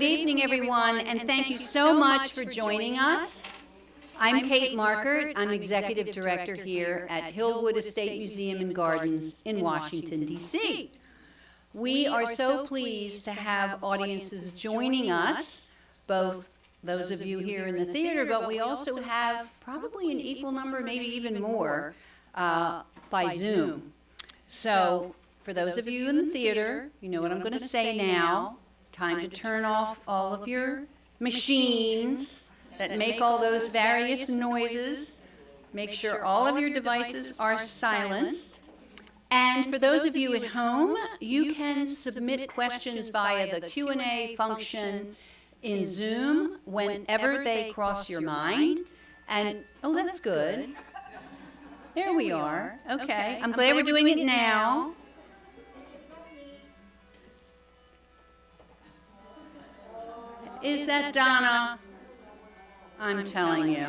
Good evening, everyone, and thank you so much for joining us. I'm Kate Markert. I'm Executive Director here at Hillwood Estate Museum and Gardens in Washington, D.C. We are so pleased to have audiences joining us, both those of you here in the theater, but we also have probably an equal number, maybe even more, by Zoom. So for those of you in the theater, you know what I'm going to say now. Time to turn off all of your machines that make all those various noises. Make sure all of your devices are silenced. And for those of you at home, you can submit questions via the Q&A function in Zoom whenever they cross your mind. And, oh, that's good. There we are. Okay. I'm glad we're doing it now. Is that Donna? I'm telling you.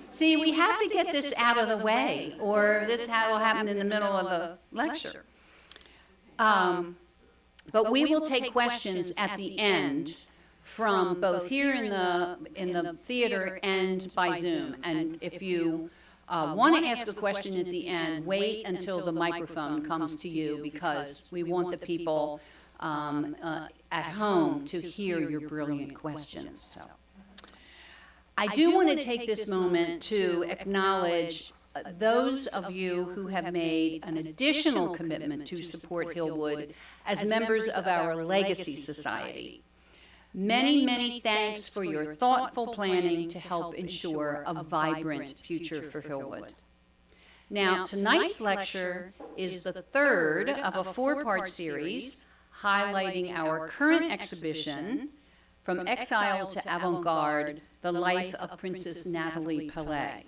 See, we have to get this out of the way, or this will happen in the middle of the lecture. But we will take questions at the end from both here in the theater and by Zoom. And if you want to ask a question at the end, wait until the microphone comes to you, because we want the people at home to hear your brilliant questions. So, I do want to take this moment to acknowledge those of you who have made an additional commitment to support Hillwood as members of our Legacy Society. Many, many thanks for your thoughtful planning to help ensure a vibrant future for Hillwood. Now, tonight's lecture is the third of a four-part series highlighting our current exhibition, From Exile to Avant-Garde, The Life of Princess Natalie Paley.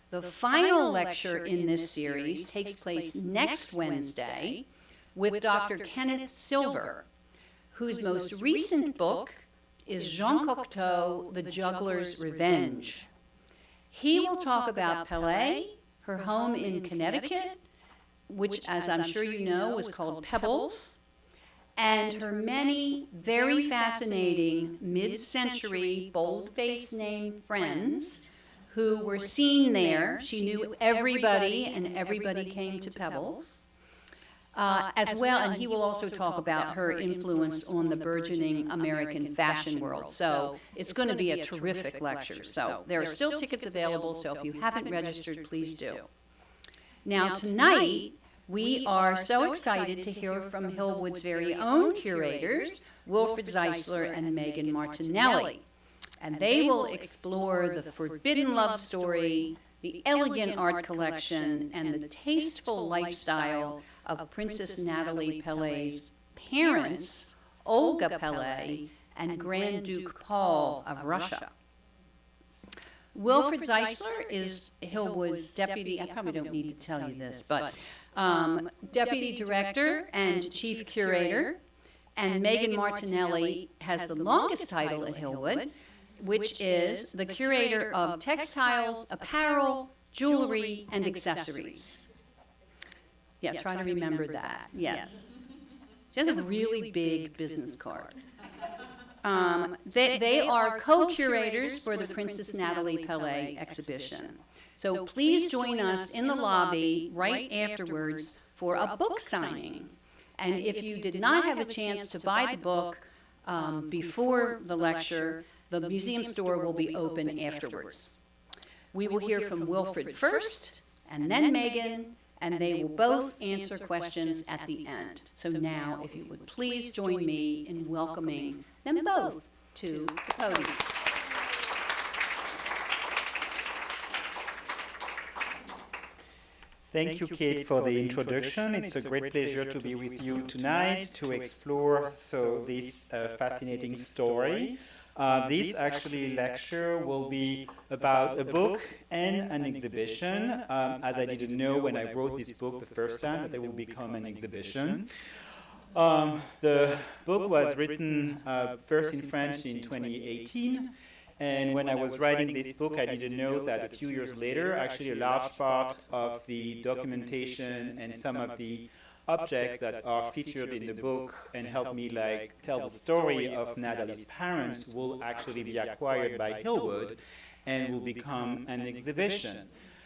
The final lecture in this series takes place next Wednesday with Dr. Kenneth Silver, whose most recent book is Jean Cocteau, The Juggler's Revenge. He will talk about Paley, her home in Connecticut, which, as I'm sure you know, was called Pebbles, and her many very fascinating mid-century bold-faced name friends who were seen there. She knew everybody, and everybody came to Pebbles. As well, and he will also talk about her influence on the burgeoning American fashion world. So it's going to be a terrific lecture. So there are still tickets available, so if you haven't registered, please do. Now tonight, we are so excited to hear from Hillwood's very own curators, Wilfried Zeisler and Megan Martinelli. And they will explore the forbidden love story, the elegant art collection, and the tasteful lifestyle of Princess Natalie Paley's parents, Olga Paley and Grand Duke Paul of Russia. Wilfried Zeisler is Hillwood's deputy, I probably don't need to tell you this, but Deputy Director and Chief Curator, and Megan Martinelli has the longest title at Hillwood, which is the Curator of Textiles, Apparel, Jewelry, and Accessories. Yeah, try to remember that, yes. She has a really big business card. They are co-curators for the Princess Natalie Paley exhibition. So please join us in the lobby right afterwards for a book signing. And if you did not have a chance to buy the book before the lecture, the museum store will be open afterwards. We will hear from Wilfried first, and then Megan, and they will both answer questions at the end. So now, if you would please join me in welcoming them both to the podium. Thank you, Kate, for the introduction. It's a great pleasure to be with you tonight to explore this fascinating story. This actually lecture will be about a book and an exhibition, as I didn't know when I wrote this book the first time that it would become an exhibition. The book was written first in French in 2018. And when I was writing this book, I didn't know that a few years later, actually a large part of the documentation and some of the objects that are featured in the book and help me like tell the story of Natalie's parents will actually be acquired by Hillwood and will become an exhibition.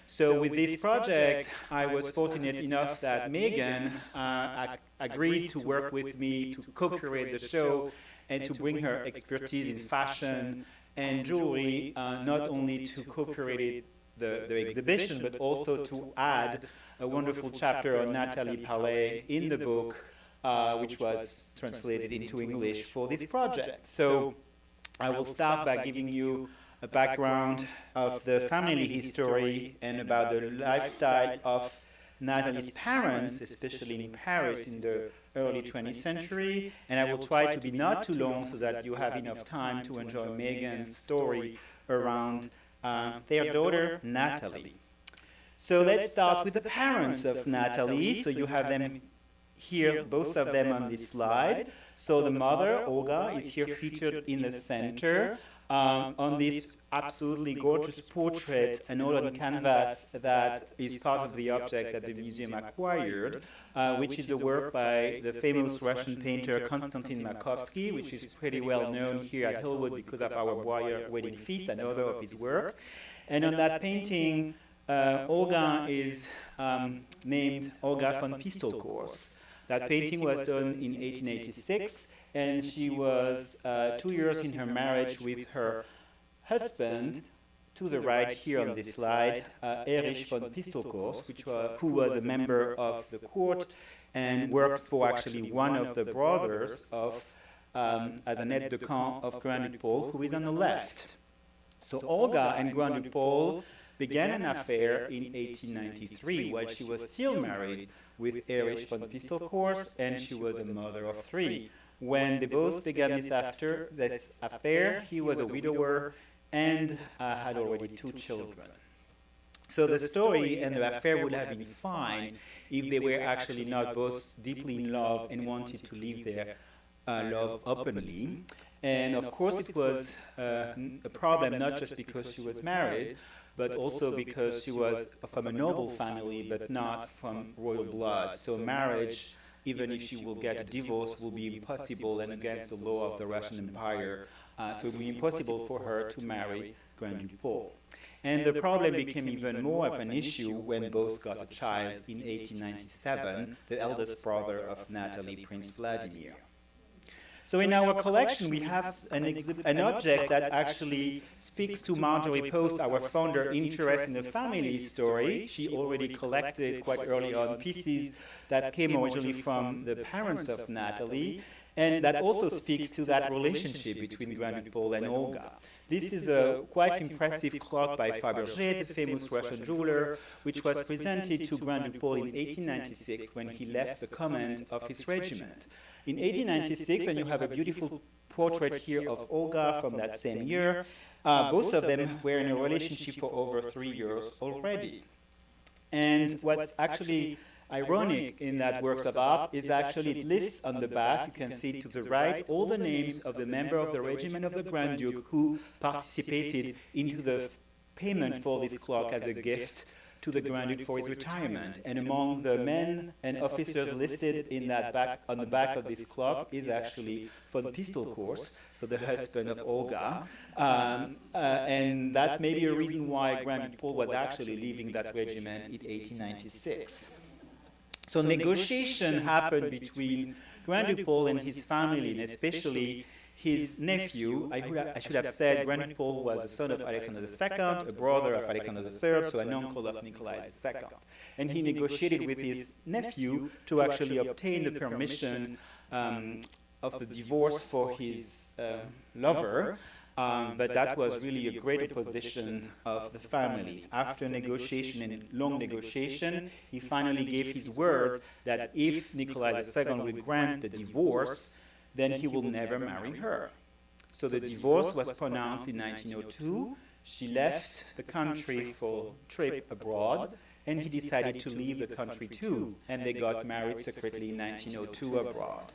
So with this project, I was fortunate enough that Megan agreed to work with me to co-curate the show and to bring her expertise in fashion and jewelry, not only to co-curate the exhibition, but also to add a wonderful chapter on Natalie Paley in the book, which was translated into English for this project. So I will start by giving you a background of the family history and about the lifestyle of Natalie's parents, especially in Paris in the early 20th century. And I will try to be not too long so that you have enough time to enjoy Megan's story around their daughter, Natalie. So let's start with the parents of Natalie. So you have them here, both of them on this slide. So the mother, Olga, is here featured in the center. On this absolutely gorgeous portrait, an oil on canvas that is part of the object that the museum acquired, which is a work by the famous Russian painter Konstantin Makovsky, which is pretty well known here at Hillwood because of our Boyer wedding feast, another of his work. And on that painting, Olga is named Olga von Pistolkurs. That painting was done in 1886, and she was 2 years in her marriage with her husband, to the right here on this slide, Erich von Pistolkurs, who was a member of the court and worked for actually one of the brothers of as an aide de camp of Grand-Duc Paul, who is on the left. So Olga and Grand-Duc Paul began an affair in 1893 while she was still married with Erich von Pistolkurs, and she was a mother of 3. When they both began this affair, he was a widower and had already 2 children. So the story and the affair would have been fine if they were actually not both deeply in love and wanted to live their love openly. And of course it was a problem not just because she was married, but also because she was from a noble family, but not from royal blood. So marriage, even if she will get a divorce, will be impossible and against the law of the Russian Empire. So it will be impossible for her to marry Grand-Duc Paul. And the problem became even more of an issue when both got a child in 1897, the eldest brother of Natalie, Prince Vladimir. So in our collection, we have an object that actually speaks to Marjorie Post, our founder, interest in the family story. She already collected quite early on pieces that came originally from the parents of Natalie, and that also speaks to that relationship between Grand-Duc Paul and Olga. This is a quite impressive clock by Fabergé, the famous Russian jeweler, which was presented to Grand-Duc Paul in 1896 when he left the command of his regiment. In 1896, and you have a beautiful portrait here of Olga from that same year, both of them were in a relationship for over 3 years already. And what's actually ironic in that works of art is actually it lists on the back, you can see to the right, all the names of the members of the regiment of the Grand Duke who participated into the payment for this clock as a gift to the Grand Duke for his retirement. And among the men and officers listed in that on the back of this clock is actually von Pistolkurs, so the husband of Olga. And that's maybe a reason why Grand-Duc Paul was actually leaving that regiment in 1896. So negotiation happened between Grand-Duc Paul and his family, and especially his nephew. I should have said Grand-Duc Paul was a son of Alexander II, a brother of Alexander III, so an uncle of Nikolai II. And he negotiated with his nephew to actually obtain the permission of the divorce for his lover, but that was really a great opposition of the family. After negotiation and long negotiation, he finally gave his word that if Nikolai II would grant the divorce, then he will never marry her. So the divorce was pronounced in 1902. She left the country for a trip abroad, and he decided to leave the country too, and they got married secretly in 1902 abroad.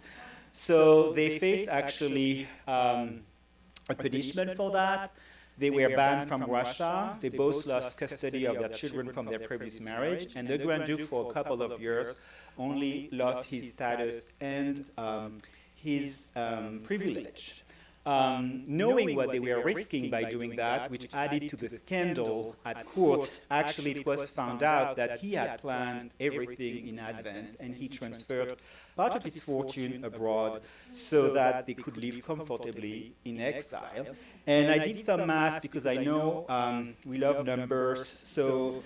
So they faced actually a punishment for that. They were banned from Russia. They both lost custody of their children from their previous marriage. And the Grand Duke, for a couple of years, only lost his status and his privilege. Knowing what they were risking by doing that, which added to the scandal at court, actually it was found out that he had planned everything in advance and he transferred part of his fortune abroad so that they could live comfortably in exile. And I did some math because I know we love numbers, so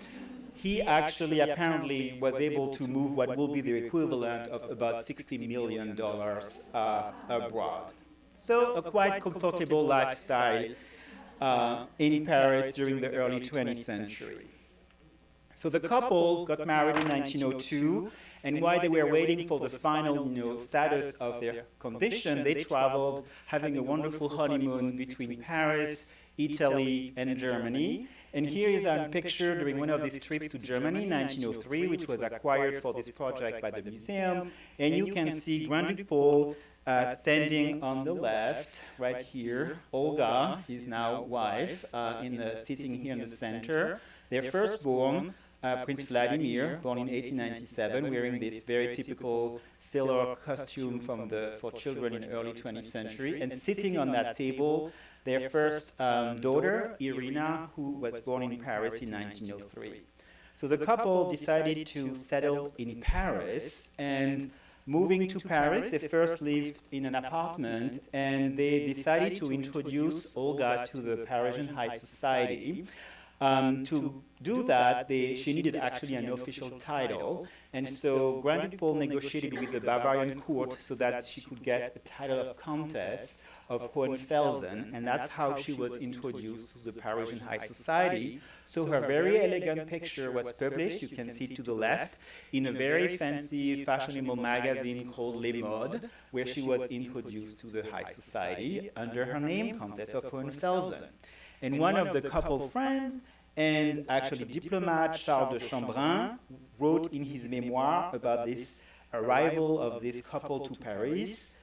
he actually apparently was able to move what will be the equivalent of about $60 million abroad. So a quite comfortable lifestyle in Paris during the early 20th century. So the couple got married in 1902, and while they were waiting for the final status of their condition, they traveled, having a wonderful honeymoon between Paris, Italy, and Germany. And here is a picture during one of these trips to Germany in 1903, which was acquired for this project by the museum. And you can see Grand Duke Paul standing on the left, right here. Olga, his now wife, sitting here in the center. Their firstborn, Prince Vladimir, born in 1897, wearing this very typical sailor costume for children in the early 20th century. And sitting on that table, their first daughter, Irina, who was born in Paris in 1903. So the couple decided to settle in Paris, and moving to Paris, they first lived in an apartment, and they decided to introduce Olga to the Parisian high society. To do that, she needed actually an official title, and so Grand Duke Paul negotiated with the Bavarian court so that she could get the title of Countess of Hohenfelsen, and that's how she was introduced to the Parisian high society. So her very elegant picture was published, you can see to the left, in a very fancy, fashionable magazine called Les Modes, where she was introduced to the high society under her name, Countess of Hohenfelsen. And one of the couple friends, and actually diplomat Charles de Chambrun, wrote in his memoir about this arrival of this couple to Paris,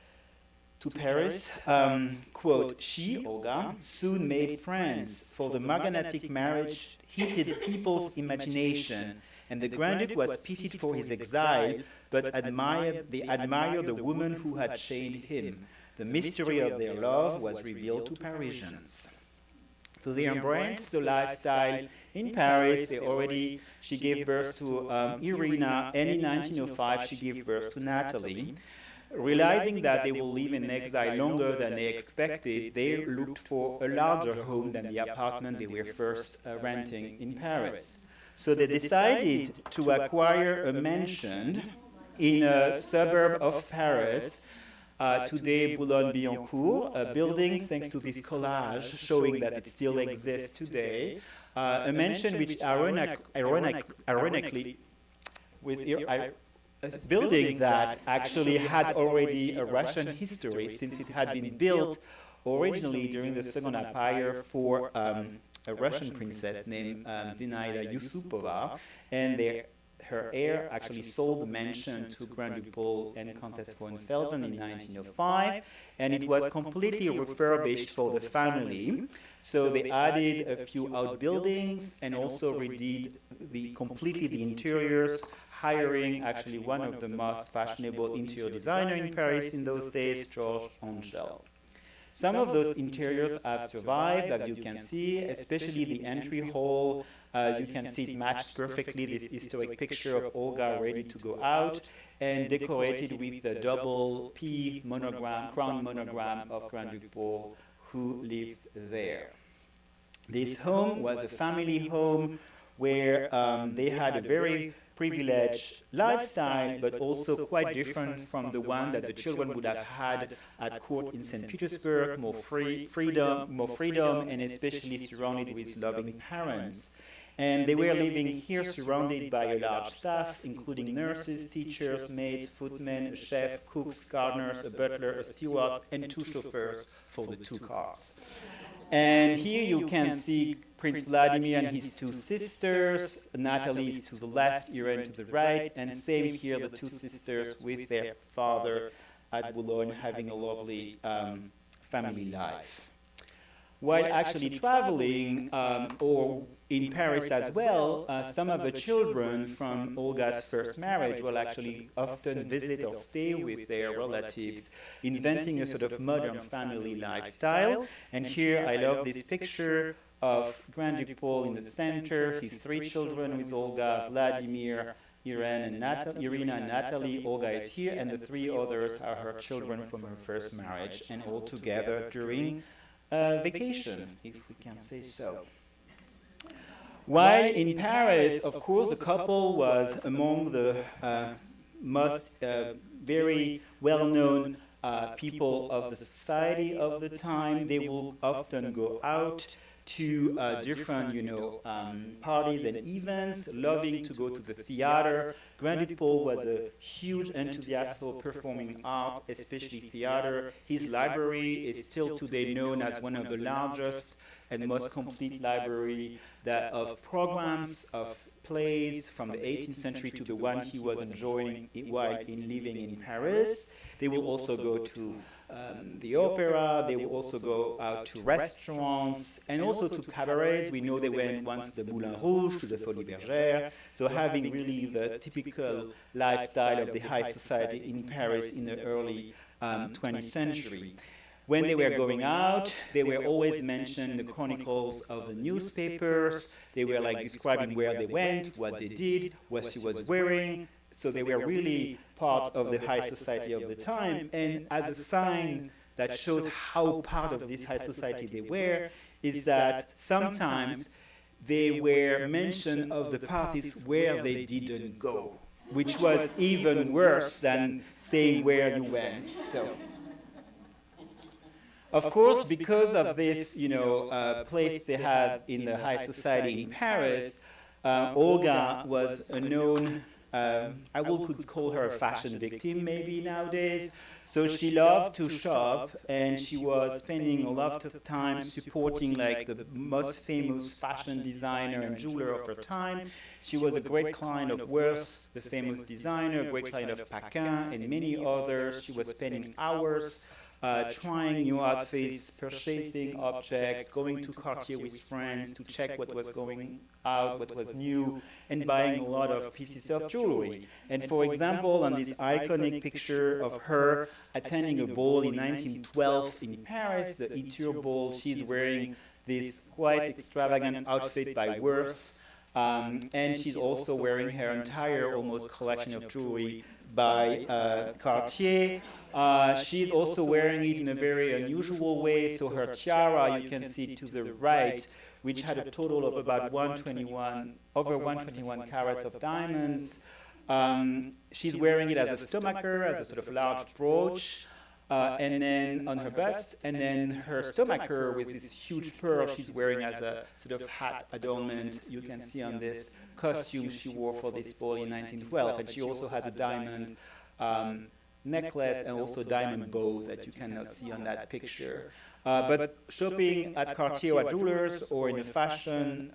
quote, "She, Olga, soon made friends, for the morganatic marriage heated people's imagination, and the Grand Duke was pitied for his exile, but they admired the woman who had chained him. The mystery of their love was revealed to Parisians." So they embraced the lifestyle in Paris. She gave birth to Irina, and in 1905 she gave birth to Natalie. Realizing that they will live in exile longer than they expected, they looked for a larger home than the apartment they were first renting in Paris. So they decided to acquire a mansion in a suburb of Paris, today Boulogne-Billancourt, a building, thanks to this collage, showing that it still exists today. A mansion which ironically was a building that actually had already a Russian history, since it had been built originally during the Second Empire for a Russian princess named Zinaida Yusupova, and her heir actually sold the mansion to Grand Duke Paul and Countess Hohenfelsen in 1905, and it was completely refurbished for the family. So they added a few outbuildings and also redid completely the interiors, hiring actually one of the most fashionable interior designers in Paris in those days, Georges Angel. Some of those interiors have survived, as you can see, especially the entry hall. You can see it matches perfectly this historic picture of Olga ready to go out, and decorated with the double P crown monogram of Grand Duke Paul, who lived there. This home was a family home where they had a very privileged lifestyle, but also quite different from the one that the children would have had at court in St. Petersburg, more freedom, and especially surrounded with loving parents. And they were living here surrounded by a large staff, including nurses, teachers, maids, footmen, a chef, cooks, gardeners, a butler, a steward, and 2 chauffeurs for the 2 cars. And here you can see Prince Vladimir and his 2 sisters. Natalie is to the left, Irene to the right, and same here, the 2 sisters with their father at Boulogne having a lovely family life. while actually traveling or in Paris as well, some of the children from Olga's first marriage will actually often visit or stay with their relatives, inventing a sort of modern family lifestyle. And here I love this picture of Grand Duke Paul in the center, his three children with Olga, Vladimir, Irina and Natalie. Olga is here, and the three others are her children from her first marriage, and all together during vacation, if we can say so. While in Paris, of course, the couple was among the most very well-known people of the society of the time. They will often go out to different, parties and events, loving to go to the theater. Grand Duke Paul was a huge enthusiast for performing art, especially theater. His library is still today known as one of the largest and most complete library of programs, of plays from the 18th century to the one he was enjoying while living in Paris. They will also go to the opera, they will also go out to restaurants, and also to cabarets. We know they went once to the Moulin Rouge, to the Folies Bergère, so having really the typical lifestyle of the high society in Paris in the early 20th century. When they were going out, they were always mentioned in the chronicles of the newspapers. They were like describing where they went, what they did, what she was wearing. So they were really part of the high society of the time. And as a sign that shows how part of this high society they were, is that sometimes they were mentioned of the parties where they didn't go, which was even worse than saying where you went. So, of course, because of this, place they had in the high society in Paris, Olga was a known, I could call her a fashion victim maybe nowadays. So she loved to shop, and she was spending a lot of time supporting like the most famous fashion designer and jeweler of her time. She was a great client of Worth, the famous designer, a great client of Paquin, and many others. She was spending hours trying new outfits, purchasing objects, going to Cartier with friends to check what was going out, what was new, and buying a lot of pieces of jewelry. And for example, on this iconic picture of her attending a ball in 1912 in Paris, the Époque ball, she's wearing this quite extravagant outfit by Worth, and she's also wearing her entire almost collection of jewelry by Cartier. She's also wearing it in a very unusual way. So her tiara, you can see to the right, which had a total of about over 121 carats of diamonds. She's wearing it as a stomacher, as a sort of large brooch, and then on her bust, and then her stomacher with this huge pearl she's wearing as a sort of hat adornment. You can see on this costume she wore for this ball in 1912, and she also has a diamond necklace and also diamond bow that you cannot see on that picture. But shopping at Cartier jewelers or in the fashion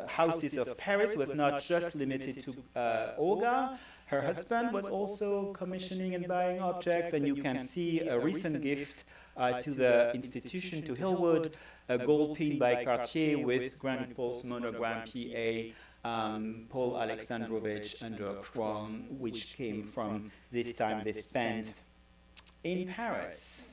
houses of Paris was not just limited to Olga. Her husband was also commissioning and buying objects, and you can see a recent gift to the institution, to Hillwood, a gold pin by Cartier with Grand Duke Paul's monogram PA, Paul Alexandrovich under crown, which came from this time they spent in Paris.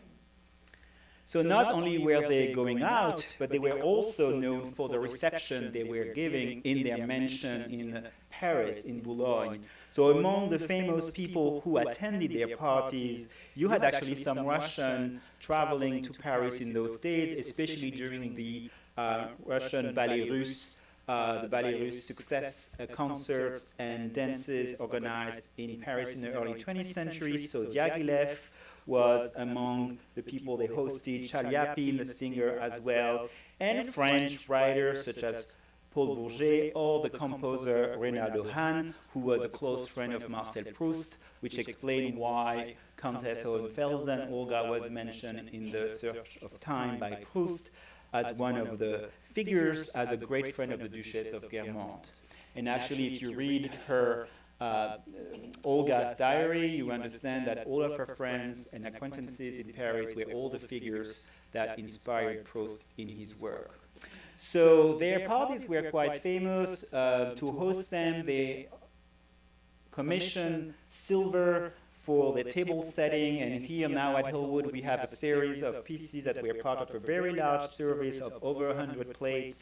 So not only were they going out, but they were also known for the reception they were giving in their mansion in Paris, in Boulogne. So among the famous people who attended their parties, you had actually some Russian traveling to Paris in those days, especially during the Russian Ballet Russe, the Ballet Russe success concerts and dances organized in Paris in the early 20th century. So Diaghilev was among the people they hosted, Chaliapin, the singer as well, and French writers such as Paul Bourget or the composer Reynaldo Hahn, who was a close friend of Marcel Proust, which explained why Countess Hohenfelsen, Olga, was mentioned in The Search of Time by Proust as one of the figures, as a great friend of the Duchess of Guermantes. And actually, if you read her Olga's diary, you understand that all of her friends and acquaintances in Paris were all the figures that inspired Proust in his work. So their parties were quite famous. To host them, they commissioned silver for the table setting, and here now at Hillwood we have a series of pieces that were part of a very large service of over 100 plates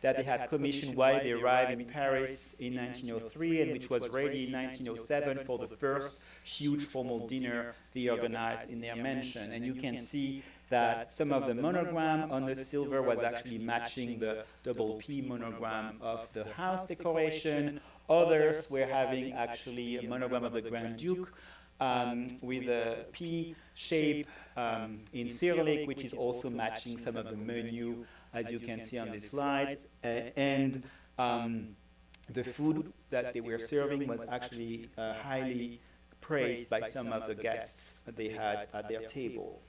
that they had commissioned while they arrived in Paris in 1903, and which was ready in 1907 for the first huge formal dinner they organized in their mansion. And you can see that some of the monogram on the silver was actually matching the double P monogram of the house decoration. Others were having actually a monogram of the Grand Duke with a P shape in Cyrillic, which is also matching some of the menu, as you can see on this slide. And the food that they were serving was actually highly praised by some of the guests that they had at their table.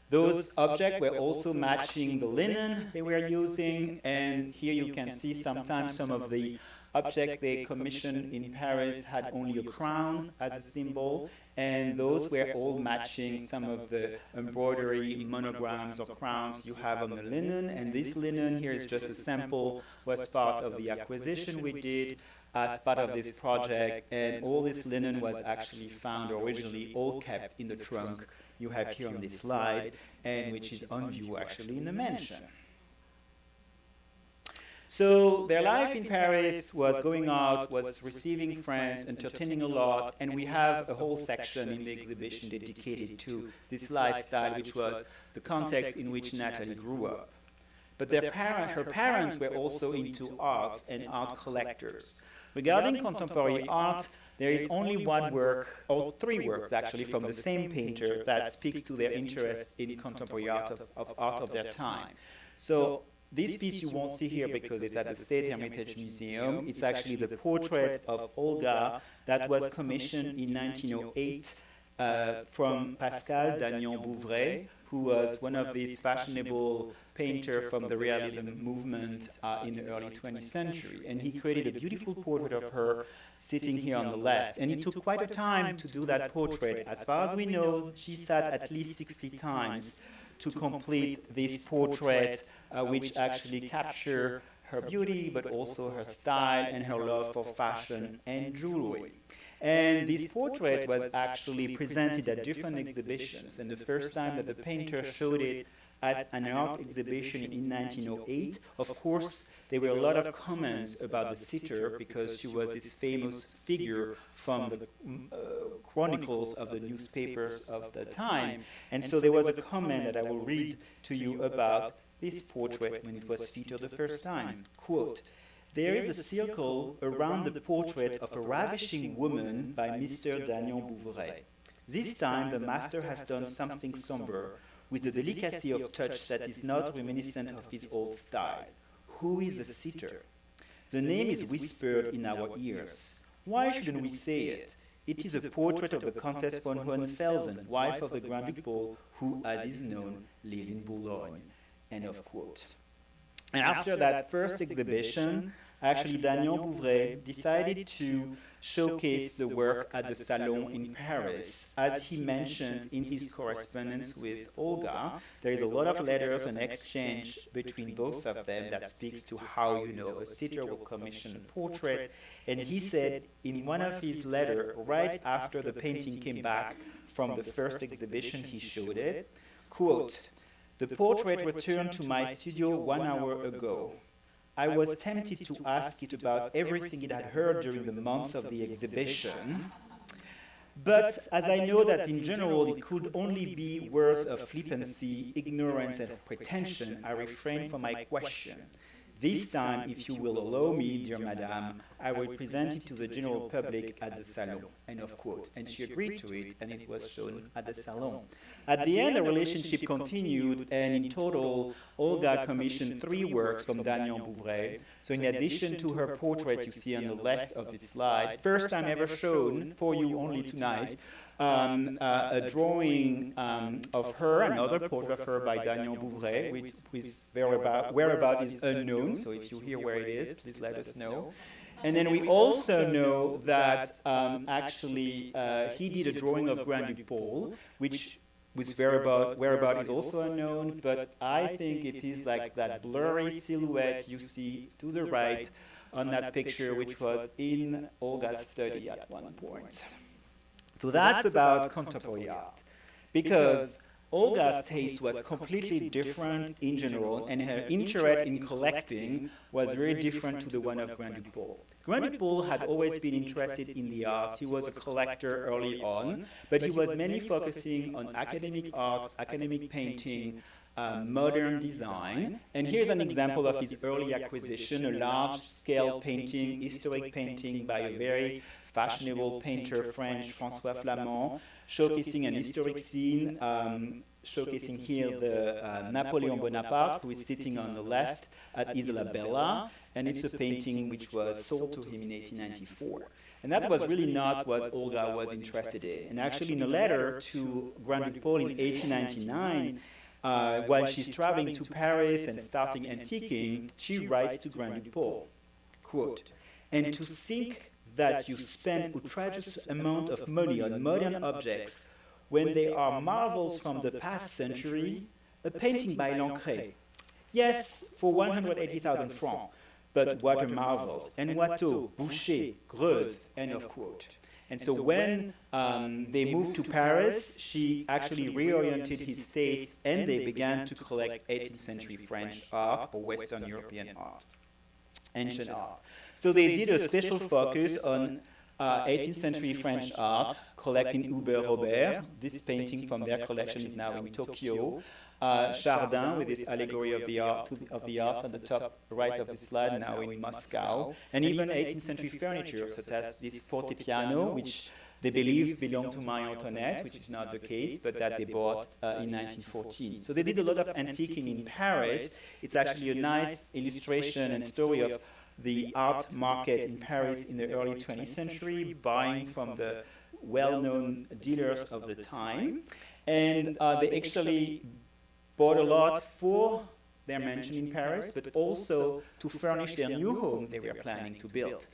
Those objects were also matching the linen they were using, and here you can see sometimes some of the objects they commissioned in Paris had only a crown as a symbol, and those were all matching some of the embroidery, monograms, or crowns you have on the linen. And this linen here is just a sample, was part of the acquisition we did as part of this project, and all this linen was actually found originally all kept in the trunk you have here on this slide, and which is on view actually in the mansion. So their life in Paris was going out, was receiving friends, entertaining a lot, and we have a whole section in the exhibition dedicated to this lifestyle, which was the context in which Natalie grew up. But her parents were also into arts and art collectors. Regarding contemporary art, there is only one work, or three works actually, from the same painter that speaks to their interest in contemporary art of their time. So this piece you won't see here because it's at the State Hermitage Museum. It's actually the portrait of Olga that was commissioned in 1908 from Pascal d'Agnan-Bouvray, who was one of these fashionable painters from the Realism movement in the early 20th century. And he created a beautiful portrait of her sitting here on the left. And it took quite a time to do that portrait. As far as we know, she sat at least 60 times to complete this portrait, which actually captured her beauty, but also her style and her love for fashion and jewelry. And this portrait was actually presented at different exhibitions, and the first time that the painter showed it at an art exhibition in 1908, of course, there were a lot of comments about the sitter because she was this famous figure from the chronicles of the newspapers of the time. And so there was a comment that I will read to you about this portrait when it was featured the first time. Quote, "There is a circle around the portrait of a ravishing woman by Mr. d'Agnan-Bouvray. This time the master has done something somber, with a delicacy of touch that is not reminiscent of his old style. Who is the sitter? The name is whispered in our ears. Why shouldn't we say it? It is a portrait of the Countess von Hohenfelsen, wife of the Grand Duke Paul, who, as is known, lives in Boulogne." End of quote. And after that first exhibition, actually d'Agnan-Bouvray decided to showcase the work at the Salon in Paris. As he mentions in his correspondence with Olga, there is a lot of letters and exchange between both of them that speaks to how, a sitter will commission a portrait. And he said in one of his letters, right after the painting came back from the first exhibition, he showed it, quote, "The portrait returned to my studio 1 hour ago. I was tempted to ask it about everything it had heard during the months of the exhibition, but as I know that in general it could only be words of flippancy, ignorance, and pretension, I refrain from my question. This time, if you will allow me, dear madame, I will present it to the general public at the Salon." End of quote. And she agreed to it, and it was shown at the Salon. At the end, the relationship continued, and in total, Olga commissioned 3 works from d'Agnan-Bouvray. So in addition to her portrait you see on the left of this slide, first time ever shown for you only tonight, a drawing of her, another portrait of her by d'Agnan-Bouvray, which whereabout is unknown, so if you hear where it is, please let us know. And then we also know that actually he did a drawing of Grand Duke Paul, which whose whereabout is also unknown, but I think it is like that blurry silhouette you see to the right on that picture, which was in Olga's study at one point. So that's about contemporary art, because Olga's taste was completely different in general, and her interest in collecting was very different to the one of Grand-Duc Paul. Grand-Duc Paul had always been interested in the arts. He was a collector early on, but he was mainly focusing on academic art, academic painting, modern design. And here's an example of his early acquisition, a large-scale painting, historic painting by a very fashionable painter, French, François Flamand, showcasing an historic scene, showcasing here the Napoleon Bonaparte, who is sitting on the left at Isola Bella, and it's a painting which was sold to him in 1894. And that was really not what Olga was interested in. And actually, in a letter to Grand-Duc Paul in 1899, while she's traveling to Paris and starting antiquing, she writes to Grand-Duc Paul, quote, "And to think that you spend outrageous amount of money on modern objects when they are marvels from the past century, a painting by Lancret. Yes, for 180,000 francs, but what a marvel. And Watteau, Boucher, Greuze," end of quote. And so when they moved to Paris, she actually reoriented his taste, and they began to collect 18th century French art or Western European art, ancient art. So they did a special focus on 18th century French art, collecting Hubert Robert. This painting from their collection is now in Tokyo. Chardin, with this allegory of the arts on the top right of the slide, now in Moscow. And even 18th century furniture, such as this fortepiano, which they believe belonged to Marie Antoinette, which is not the case, but that they bought in 1914. So they did a lot of antiquing in Paris. It's actually a nice illustration and story of the art market in Paris in the early 20th century, buying from the well-known dealers of the time. And they actually bought a lot for their mansion in Paris, but also to furnish their new home they were planning to build.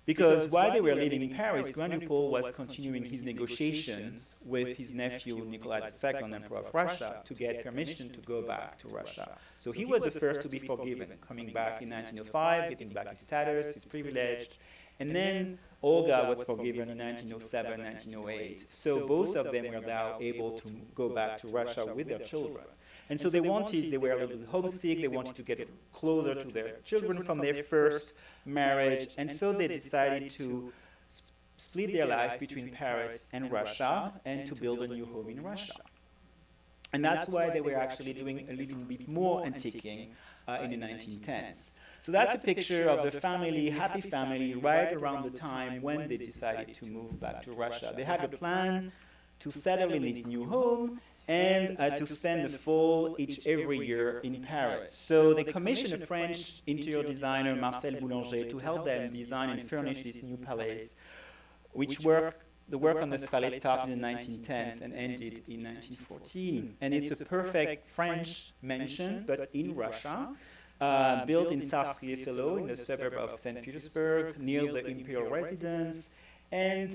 Because while they were living in Paris, Grand-Duc Paul was continuing his negotiations with his nephew, Nicholas II, Emperor of Russia, to get permission to go back to Russia. So he was the first to be forgiven, coming back in 1905, getting back his status, his privilege. And then Olga was forgiven in 1907, 1908. So both of them were now able to go back to Russia with their children. And so they were a little homesick, they wanted to get closer to their children from their first marriage, and so they decided to split their life between Paris and Russia and to build a new home in Russia. And that's why they were actually doing a little bit more antiquing in the 1910s. So that's a picture of the family, happy family, right around the time when they decided to move back to Russia. They had a plan to settle in this new home and to spend the fall every year in Paris. So they commissioned a French interior designer, Marcel Boulanger, to help them design and furnish this new palace, the work on this palace started in the 1910s and ended in 1914. And it's a perfect French mansion, but in Russia, built in Sarsky Selo, in the suburb of St. Petersburg, near the imperial residence. And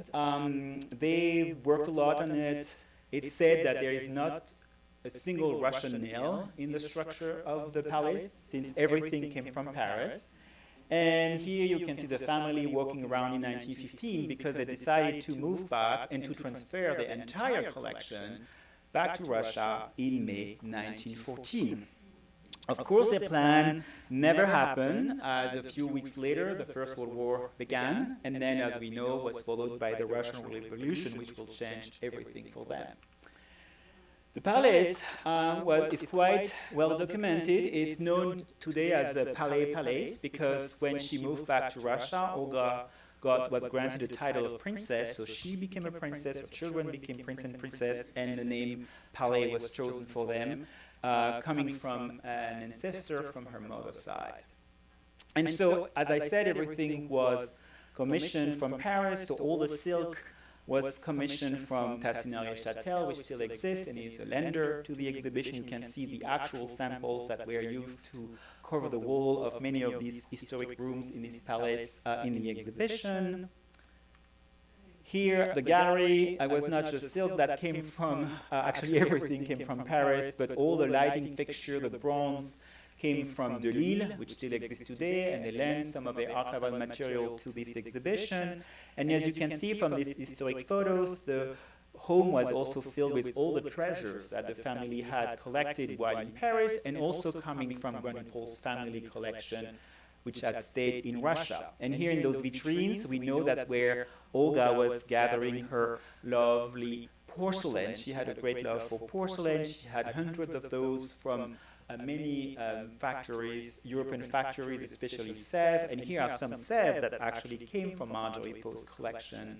they worked a lot on it. It's said that there is not a single Russian nail in the structure of the palace, since everything came from Paris. And here you can see the family walking around in 1915 because they decided to move back and to transfer the entire collection back to Russia in May 1914. Of course, their plan never happened, as a few weeks later, the First World War began, and then, as we know, was followed by the Russian Revolution, which will change everything for them. The palace is quite well documented. It's known today as the Palais Palace because when she moved back to Russia, Olga was granted the title of princess, so she became a princess, her children became prince and princess, and the name Palais was chosen for them, coming from an ancestor from her mother's side. And so, as I said, everything was commissioned from Paris, so all the silk was commissioned from Tassinarié-Châtel, which still exists and is a lender to the exhibition. You can see the actual samples that were used to cover the wall of many of these historic rooms in this palace in the exhibition. Here, the gallery was not just silk that came from, actually everything came from Paris, but all the lighting fixture, the bronze, came from de Lille, which still exists today, and they lent some of their archival material to this exhibition. And as you can see from these historic photos, the home was also filled with all the treasures that the family had collected while in Paris, and also coming from Granit-Paul's family collection, which had stayed in Russia. And here in those vitrines, we know that's where Olga was gathering her lovely porcelain. She had a great love for porcelain. She had hundreds of those from many factories, European factories, especially Sèvres. And here are some Sèvres that actually came from Marjorie Poe's collection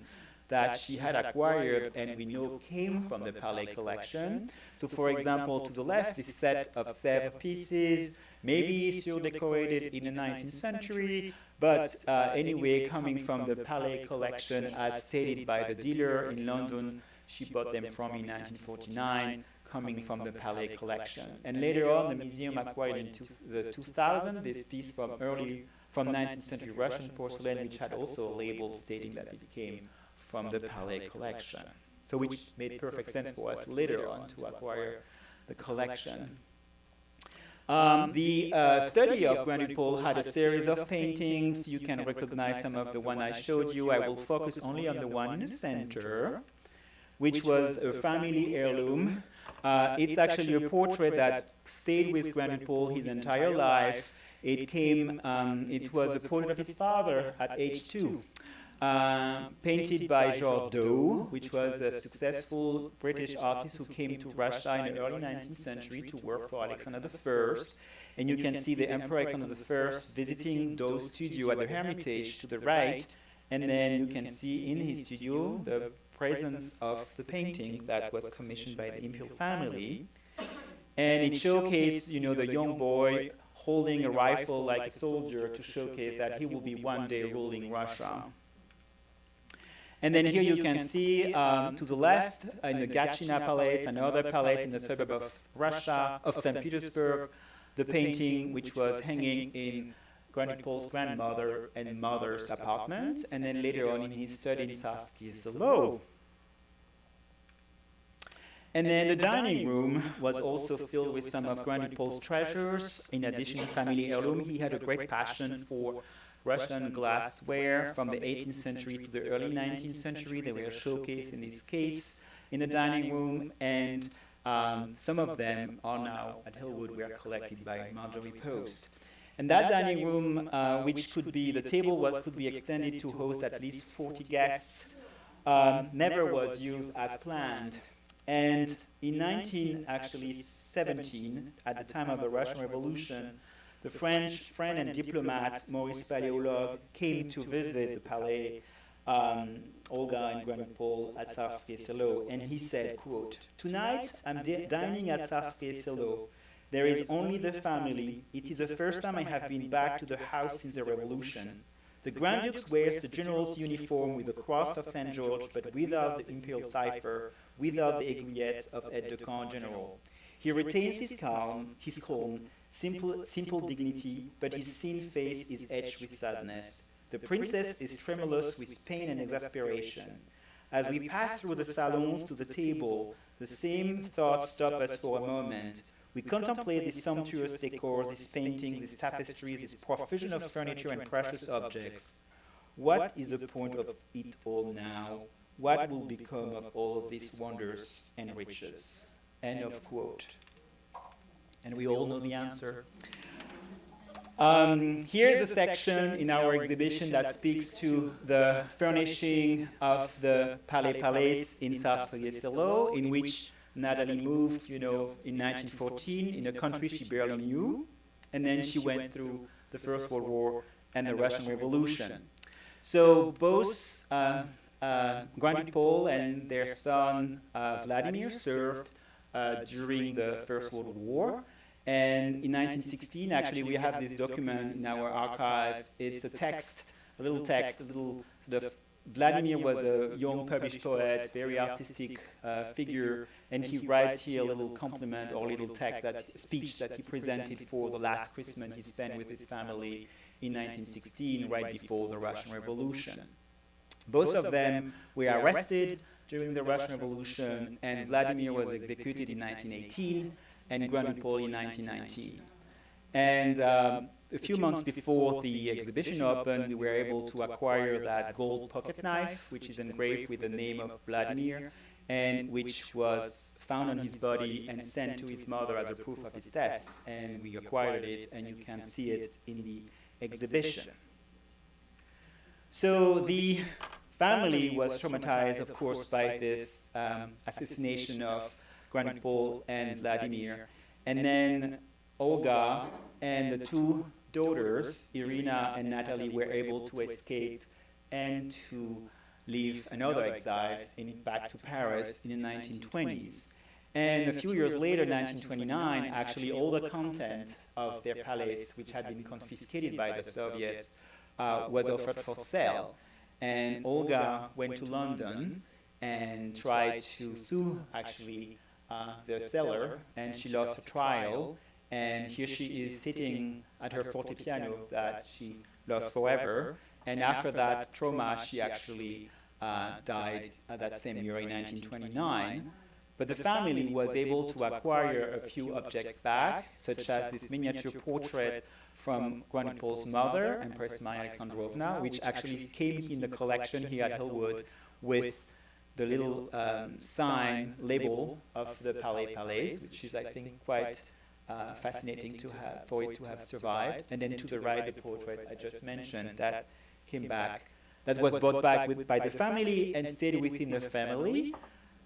that she had acquired and we know came from the Paley collection. So for example, to the left, this set of Sèvres pieces, maybe still decorated in the 19th century, but anyway, coming from the Paley collection as stated by the dealer in London. She bought them from in 1949, coming from the Paley collection. And later on, the museum acquired in the 2000 this piece from 19th century Russian porcelain, which had also a label stating that it came from the Paley collection. So which made perfect sense for us later on to acquire the collection. The study of Granit-Paul had a series of paintings. You can recognize some of the one I showed you. I will focus only on the one in the center, which was a family heirloom. It's actually a portrait that stayed with Granit-Paul his entire life. It was a portrait of his father at age 2. Painted by Georges Dow, which was a successful British artist who came to Russia in the early 19th century to work for Alexander I. And you can see the Emperor Alexander I visiting Dow's studio at the Hermitage to the right. And then you can see in his studio the presence of the painting that was commissioned by the imperial family. And it showcased, the young boy holding a rifle like a soldier to showcase that he will be one day ruling Russia. And then here you can see to the left in the Gatchina Palace, another palace in the suburb of Russia, of St. Petersburg, the painting which was hanging in Granit-Paul's grandmother and mother's apartment, and then later on in his study in Sarsky-Selo. And then the dining room was also filled with some of Granit-Paul's treasures. In addition to family heirloom, he had a great passion for Russian glassware from the 18th century to the early 19th century. They were showcased in this case in the dining room, and some of them are now at Hillwood, were collected by Marjorie Post. And that dining room, which could be, the table could be extended to host at least 40 guests, never was used as planned. And in 1917, at the time of the Russian Revolution, the French friend and diplomat Maurice Paléologue came to visit the Palais, Olga and Granit-Paul at Sarsky-Selo, and he said, quote, "Tonight I'm dining at Sarsky-Selo. There is only the family. It is the first time I have been back to the house since the Revolution. The Grand Duke wears the general's uniform with the cross of St. George, but without the imperial cipher, without the aiguillette of aide-de-camp general. He retains his calm, simple dignity, but his thin face is etched with sadness. The princess is tremulous with pain and exasperation. As we pass through the salons to the table, the same thoughts stop us for a moment. We contemplate this sumptuous decor, these paintings, these tapestries, this profusion of furniture and precious objects. What is the point of it all now? What will become of all of these wonders and riches?" End of quote. And we all know the answer. Here is a section in our exhibition that speaks to the furnishing of the Palais Palace in Sarsky-Selo, in which Natalie moved, in 1914 in a country she barely knew, and then she went through the First World War and the Russian Revolution. So both Granit-Paul and their son Vladimir served during the First World War. And in 1916, actually, we have this document in our archives. It's a little sort of, Vladimir was a young published poet, very artistic figure, and he writes here a little compliment or little speech that he presented for the last Christmas he spent with his family in 1916, right before the Russian Revolution. Both of them were arrested during the Russian Revolution, and Vladimir was executed in 1918 and Granupol in 1919. And a few months before the exhibition opened, we were able to acquire that gold pocket knife, which is engraved with the name of Vladimir, and which was found on his body and sent to his mother as a proof of his death. And we acquired it, and you can see it in the exhibition. So the family was traumatized, of course, by this assassination of Granupol and Vladimir. And then Olga and the two daughters, Irina and Natalie, were able to escape and to live another exile back to Paris in the 1920s. And a few years later, 1929, actually all the content of their palace, which had been confiscated by the Soviets, was offered for sale. And Olga went to London and tried to sue, actually, the seller, and she lost her trial. And here she is sitting at her fortepiano that she lost forever. And after that trauma, she actually died that same year in 1929. But the family was able to acquire a few objects back, such as this miniature portrait from Granupol's mother, Empress Maria Alexandrovna, which actually came in the collection here at Hillwood with the little sign label of the Palais, which is, I think, quite fascinating for it to have survived. And then to the right, the portrait I just mentioned that came back, that was brought back by the family and stayed within the family,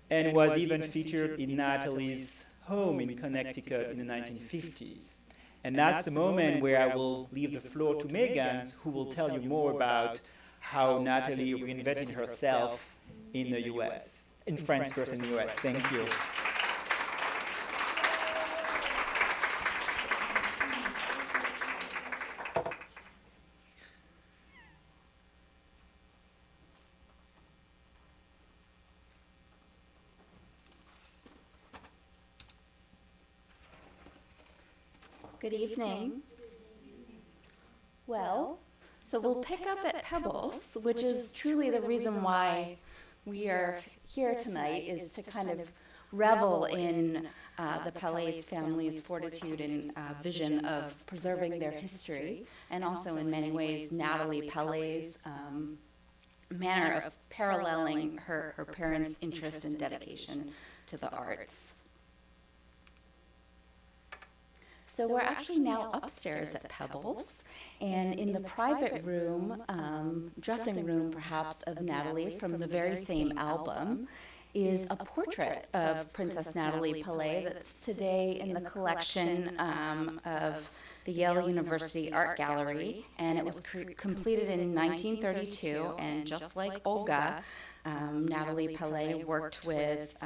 and was even featured in Natalie's home in Connecticut in the 1950s. And that's the moment where I will leave the floor to Megan, who will tell you more about how Natalie reinvented herself in the US, in France first in the US. Thank you. Good evening. Well, so we'll pick up at Pebbles, which is truly the reason why we are here tonight, is to kind of revel in the Palais family's fortitude and vision of preserving their history, and also in many ways Natalie Paley's manner of paralleling her parents' interest and dedication to the arts. So we're actually now upstairs at Pebbles, and in the private room, dressing room perhaps, of Natalie from the very same album is a portrait of Princess Natalie Paley that's today in the collection of the Yale University Art Gallery, and it was completed in 1932, and just like Olga, Natalie Paley worked with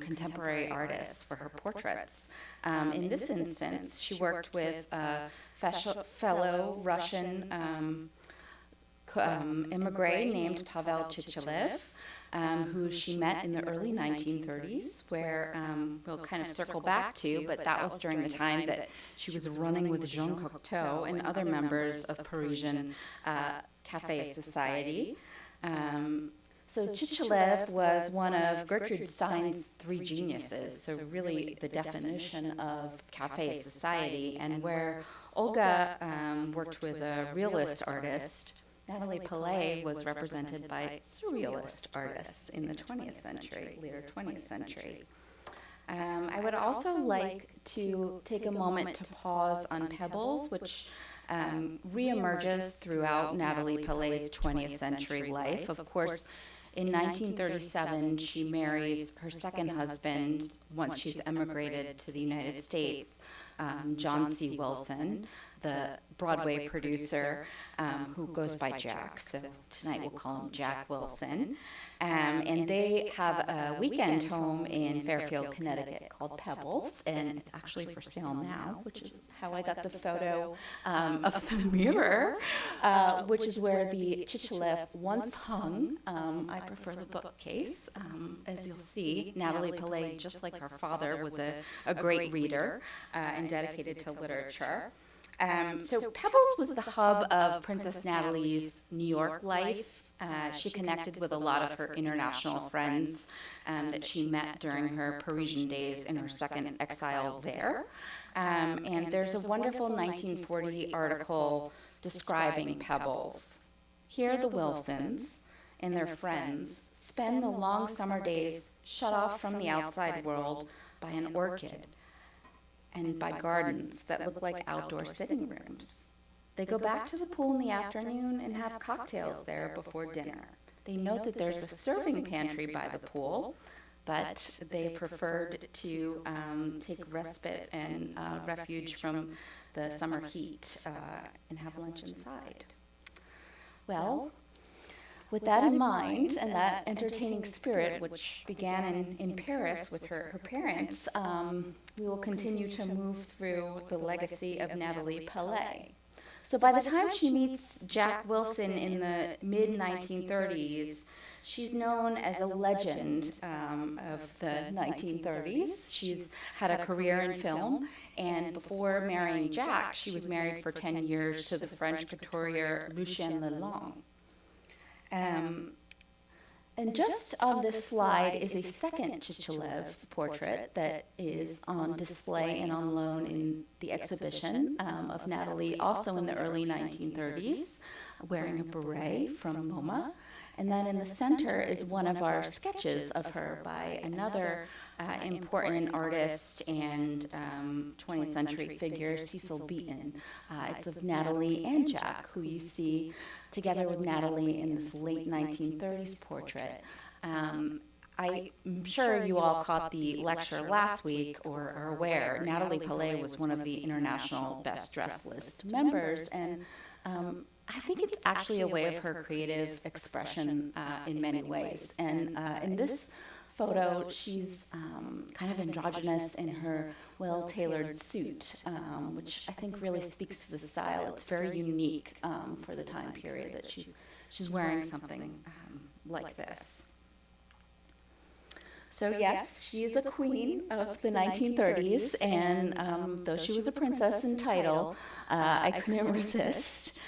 contemporary artists for her portraits. In this instance, she worked with a fellow Russian immigrant named Pavel Chichilev, who she met in the early 1930s, where we'll kind of circle back to, but that was during the time that she was running with Jean Cocteau and other members of Parisian cafe society. So Chichilev was one of Gertrude Stein's three geniuses, so really the definition of cafe society, and where Olga worked with a realist artist, Natalie Paley was represented by surrealist artists in the 20th century, later 20th century. I would also like to take a moment to pause on Pebbles, which reemerges throughout Natalie Paley's 20th century life. Of course, in 1937, she marries her second husband once she's emigrated to the United States, John C. Wilson, the Broadway producer who goes by Jack. So tonight we'll call him Jack Wilson. And they have a weekend home in Fairfield, Connecticut called Pebbles, and it's actually for sale now, which is how I got the photo of the mirror, which is where the Chichilev once hung. I prefer the bookcase. As you'll see, Natalie Paley, just like her father, was a great reader and dedicated to literature. So Pebbles was the hub of Princess Natalie's New York life She connected with a lot of her international friends that she met during her Parisian days in her second exile there. And there's a wonderful 1940 article describing Pebbles. Here the Wilsons and their friends spend the long summer days shut off from the outside world by an orchid and by gardens that look like outdoor sitting rooms. They go back to the pool in the afternoon and have cocktails there before dinner. They note that there's a serving pantry by the pool, but they preferred to take respite and refuge from the summer heat and have lunch inside. Well, with that in mind and that entertaining spirit, which began in Paris with her parents, we will continue to move through the legacy of Natalie Paley. So by the time she meets Jack Wilson in the mid-1930s, she's known as a legend of the 1930s. She's had a career in film, and before marrying Jack, she was married for 10 years to the French couturier Lucien Lelong. And just on this slide is a second Chichelev portrait that is on display and on loan in the exhibition of Natalie, also in the early 1930s, wearing a beret from MoMA. And then in the center is one of our sketches of her by another important artist and 20th century figure, Cecil Beaton. It's of Natalie and Jack, who you see together with Natalie in this late 1930s portrait. I'm sure you all caught the lecture last week or are aware. Natalie Paley was one of the International Best Dressed List members, and I think it's actually a way of her creative expression in many ways. And in this photo, she's kind of androgynous in her well-tailored suit, which I think really speaks to the style. It's very unique for the time period that she's wearing something like this. So yes, she is a queen of the 1930s, and though she was a princess in title, I couldn't resist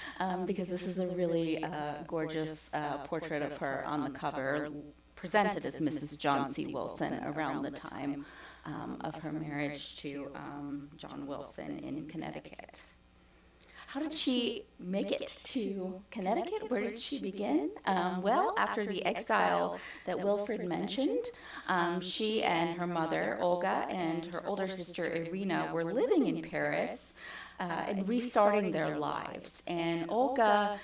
because this is a really gorgeous portrait of her on the cover, presented as Mrs. John C. Wilson around the time of her marriage to John Wilson in Connecticut. How did she make it to Connecticut? Where did she begin? Well, after the exile that Wilfried mentioned, she and her mother, Olga, and her older sister, Irina, were living in Paris and restarting their lives. And Olga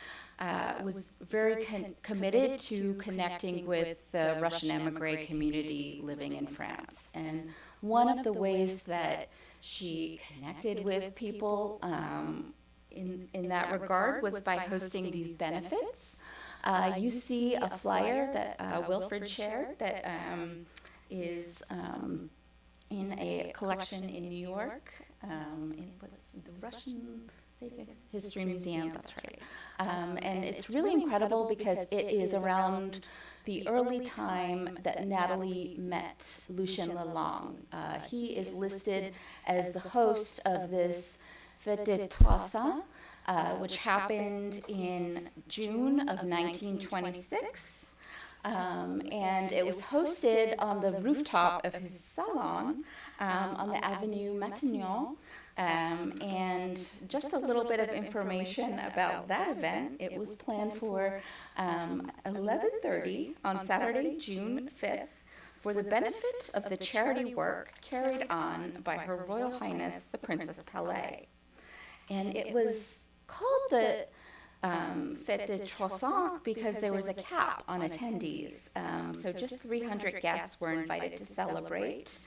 was very committed to connecting with the Russian emigre community living in France. And one of the ways that she connected with people in that regard was by hosting these benefits. You see a flyer that Wilfried shared that is in a collection in New York. It was the Russian History Museum, that's right. And it's really incredible because it is around the early time that Natalie met Lucien Lelong. He is listed as the host of this Fête des Trois Saints, which happened in June of 1926. And it was hosted on the rooftop of his salon on the Avenue Matignon. And just a little bit of information about that event. It was planned for 11:30 on Saturday, June 5th, for the benefit of the charity work carried on by Her Royal Highness the Princess Paley. And it was called the Fête des Trois Saints because there was a cap on attendees. So just 300 guests were invited to celebrate.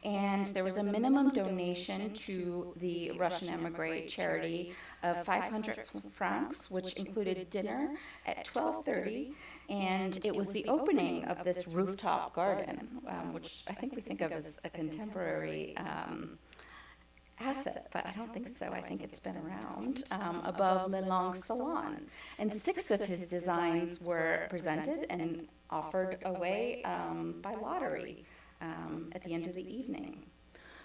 And there was a minimum donation to the Russian emigre charity of 500 francs, which included dinner at 12:30. And it was the opening of this rooftop garden, which I think we think of as a contemporary asset, but I don't think so. I think it's been around, above Lelong's salon. And 6 of his designs were presented and offered away by lottery at the end of the evening.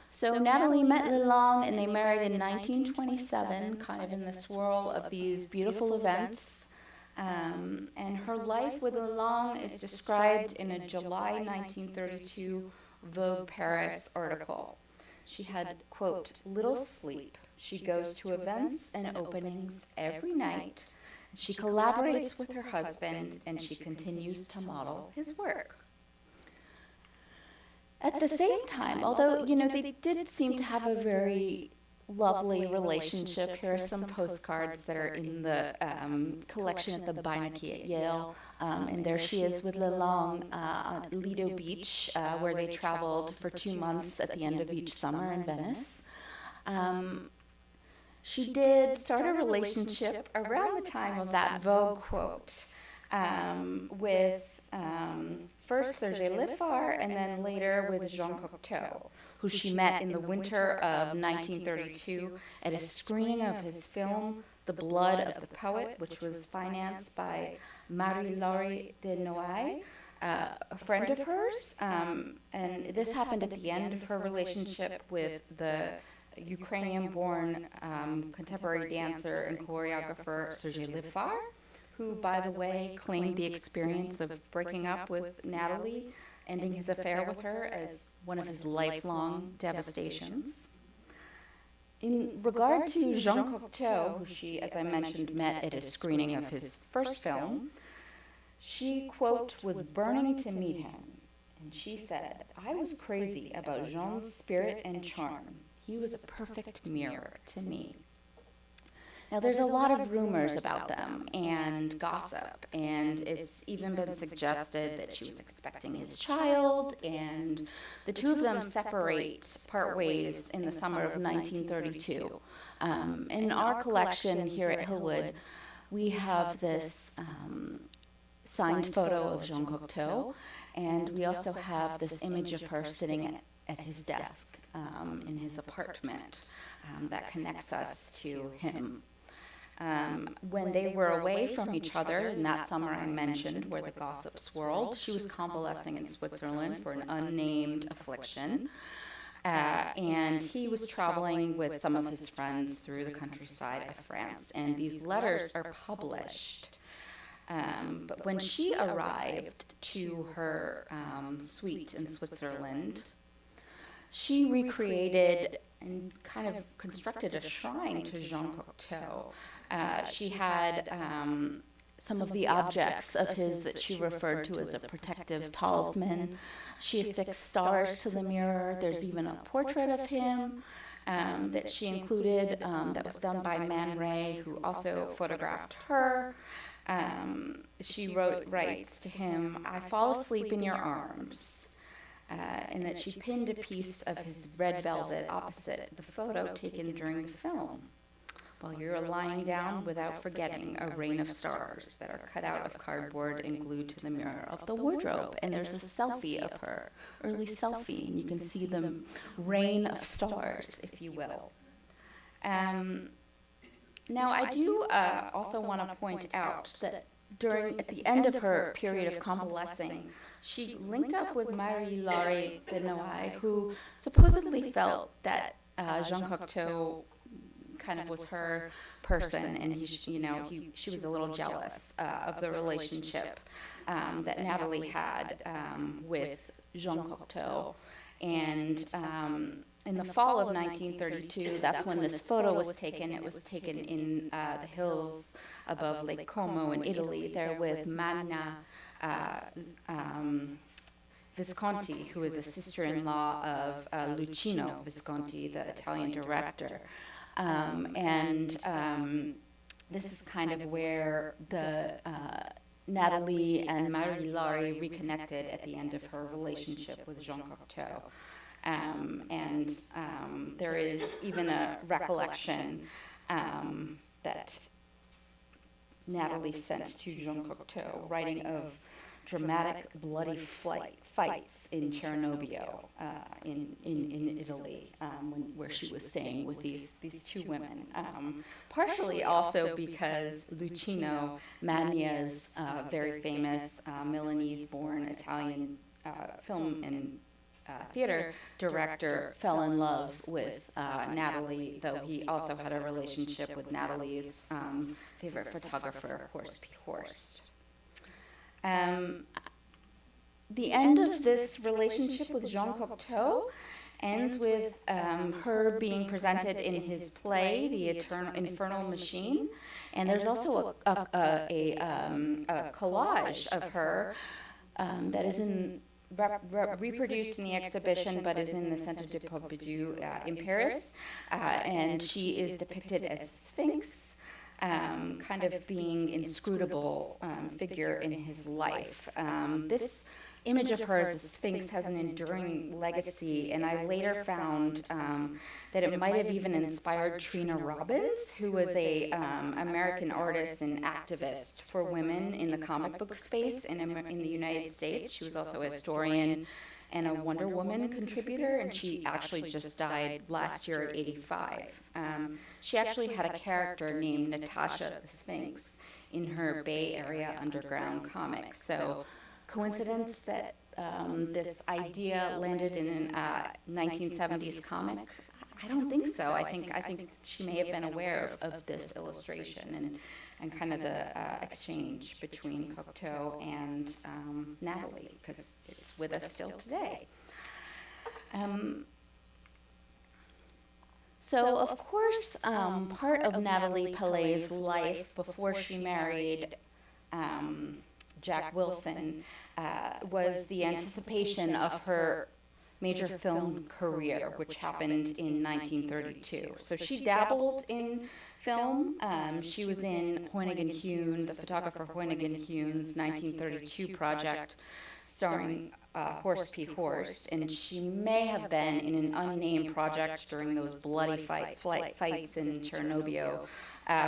So Natalie met Lelong and they married in 1927, kind of in the swirl of these beautiful events And her life with Lalonde is described in a July 1932 Vogue Paris article. She had, quote, little sleep. She goes to events and openings every night. She collaborates with her husband, and she continues to model his work. At the same time, although, they did seem to have a very lovely relationship. Here are some postcards that are in the collection at the Beinecke at Yale. And there she is with Lalonde at Lido Beach, where they traveled for 2 months at the end of each summer in Venice. She did start a relationship around the time of that Vogue quote with first Serge Lifar and then later with Jean Cocteau, who she met in the winter of 1932 at a screening of his film The Blood of the Poet, which was financed by Marie-Laure de Noailles, a friend of hers. And this happened at the end of her relationship with the Ukrainian-born contemporary dancer and choreographer Serge Lifar, who, by the way, claimed the experience of breaking up with Natalie, ending his affair with her, as one of his lifelong devastations. In regard to Jean Cocteau, who she, as I mentioned, met at a screening of his first film, she, quote, was burning to meet him. And she said, I was crazy about Jean's spirit and charm. He was a perfect mirror to me. Now, there's a lot of rumors about them and gossip, and it's even been suggested that she was expecting his child, and the two of them part ways in the summer of 1932. In our collection here at Hillwood, we have this signed photo of Jean Cocteau, and we also have this image of her sitting at his desk in his apartment that connects us to him. When they were away from each other in that summer I mentioned, where the gossip swirled, she was convalescing in Switzerland for an unnamed affliction, and he was traveling with some of his friends through the countryside of France, and these letters are published. But when she arrived to her suite in Switzerland, she recreated and kind of constructed a shrine to Jean Cocteau. She had some of the objects of his that she referred to as a protective talisman. She affixed stars to the mirror. There's even a portrait of him that she included that was done by Man Ray, who also photographed her. She writes to him, I fall asleep in your arms. And that she pinned a piece of his red velvet opposite the photo taken during the film, while you're lying down without forgetting a rain of stars that are cut out of cardboard and glued to the mirror of the wardrobe. And there's a selfie of her, early selfie, and you can see the rain of stars, if you will. Now, I do also want to point out that at the end of her period of convalescing, she linked up with Marie-Laure de Noailles, who supposedly felt that Jean Cocteau kind of was her person, and she was a little jealous of the relationship that Natalie had with Jean Cocteau. And in the fall of 1932, that's when this photo was taken. It was taken in the hills above Lake Como in Italy, there with Magna Visconti, who is a sister-in-law of Luchino Visconti, the Italian director. This is kind of where Natalie and Marie-Laure reconnected at the end of her relationship with Jean Cocteau. There is even a recollection that Natalie sent to Jean Cocteau, writing of dramatic, bloody fights in Cernobbio, in Italy, where she was staying with these two women. Partially also because Luchino, Magna's very famous Milanese-born Italian film and theater director, fell in love with Natalie, though he also had a relationship with Natalie's favorite photographer, Horst P. Horst. The end of this relationship with Jean Cocteau ends with her being presented in his play, The Infernal Machine, and there's also a collage of her that is reproduced in the exhibition, but is in the Centre de Pompidou in Paris, and she is depicted as a sphinx, kind of being inscrutable figure in his life. This image of her as a sphinx has an enduring legacy, and I later found that it might have even inspired Trina Robbins, who was a American artist and activist for women in the comic book space in the United States. She was also a historian and a Wonder Woman contributor, and she actually just died last year at 85. She actually had a character named Natasha the Sphinx in her Bay Area underground comics. So coincidence that this idea landed in a 1970s comic? I don't think so. I think she may have been aware of this illustration and kind of the exchange between Cocteau and Natalie, because it's with us still today. So, of course, part of Natalie Paley's life before she married Jack Wilson was the anticipation of her major film career, which happened in 1932. So she dabbled in film. She was in Hoyningen-Huhn, the photographer Hoyningen-Huhn's 1932 project starring Horst P. Horst, and she may have been in an unnamed project during those bloody fights in Cernobbio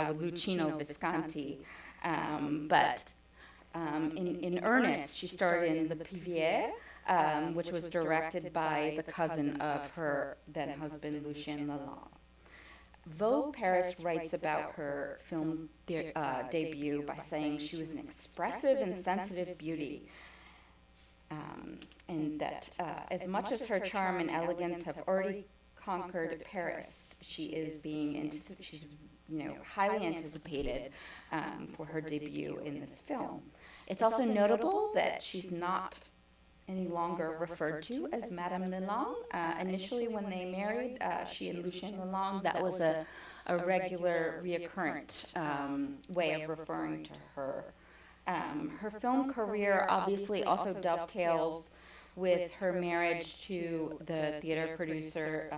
with Luchino Visconti. But in earnest, she starred in Le Pivier, which was directed by the cousin of her then-husband, Lucien Lalande. Vogue Paris writes about her film debut by saying she was an expressive and sensitive beauty, and that as much as her charm and elegance have already conquered Paris, she's highly anticipated for her debut in this film. It's also notable that she's not any longer referred to as Madame Lalande. Initially, when they married, she and Lucien Lalande, that was a regular, reoccurrent way of referring to her. Her film career obviously also dovetails with her marriage to the theater producer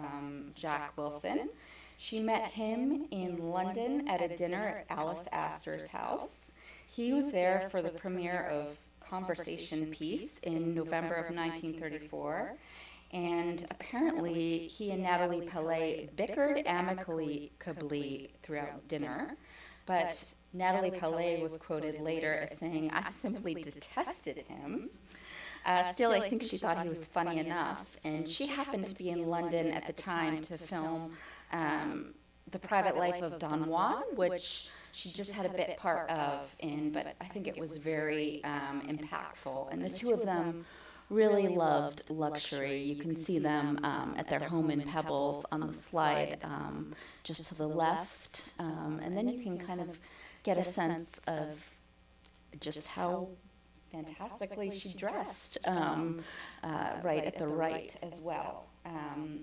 Jack Wilson. She met him in London at a dinner at Alice Astor's house. He was there for the premiere of Conversation Piece in November of 1934, and apparently he and Natalie Paley bickered amicably throughout dinner, but Natalie Paley was quoted later as saying, "I simply detested him." Still, I think she thought he was funny enough, and she happened to be in London at the time to film The Private Life of Don Juan, which she just had a bit part of but I think it was very impactful. And the two of them really loved luxury. You can see them at their home in Pebbles on the slide just to the left. And then you can kind of get a sense of just how fantastically she dressed right at the right as well.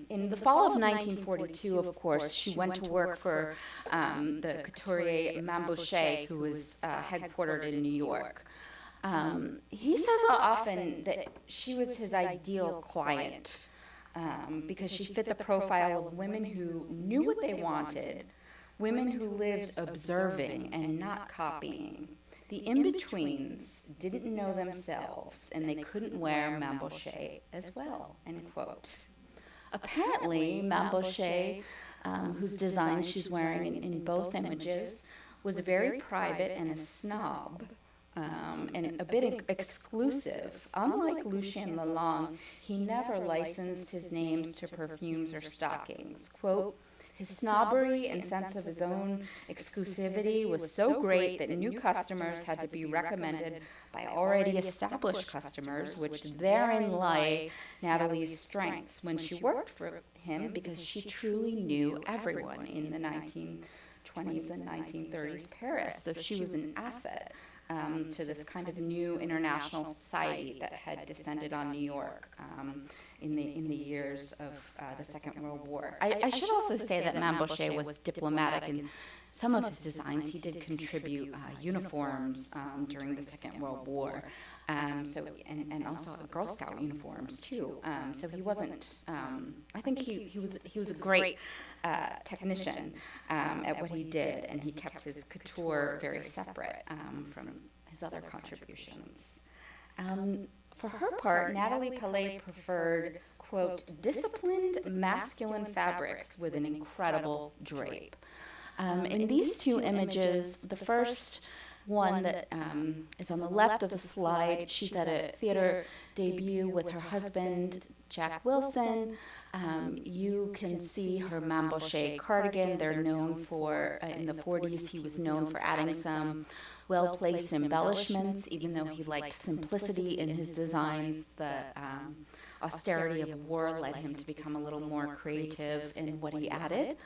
In the fall of 1942, of course, she went to work for the couturier Mambouche, who was headquartered in New York. He says often that she was his ideal client because she fit the profile of women who knew what they wanted, women who lived observing and not copying. The in-betweens didn't know themselves, and they couldn't wear Mambouche as well, end quote. Apparently, Mambouche, whose design she's wearing in both images, was very private and a snob, and a bit exclusive. Unlike Lucien Lalande, he never licensed his names to perfumes or stockings. Quote, His snobbery and sense of his own exclusivity was so great that new customers had to be recommended by already established customers, which therein lay Natalie's strengths when she worked for him, because she truly knew everyone in the 1920s and 1930s Paris. So she was an asset to this kind of new international society that had descended on New York in the years of the Second World War. I should also say that Mamboche was diplomatic in some of his designs. He did contribute uniforms during the Second World War, and also Girl Scout uniforms too. So he wasn't. I think he was a great technician at what he did, and he kept his couture very separate from his other contributions. For her part, Natalie Paley preferred, quote, disciplined masculine fabrics with an incredible drape. In these two images, the first one that is on the left of the slide, she's at a theater debut with her husband, Jack Wilson. You can see her Mamboche cardigan. They're known for, in the 40s, he was known for adding some well-placed embellishments, even though he liked simplicity in his designs. The austerity of war led him to become a little more creative in what he added.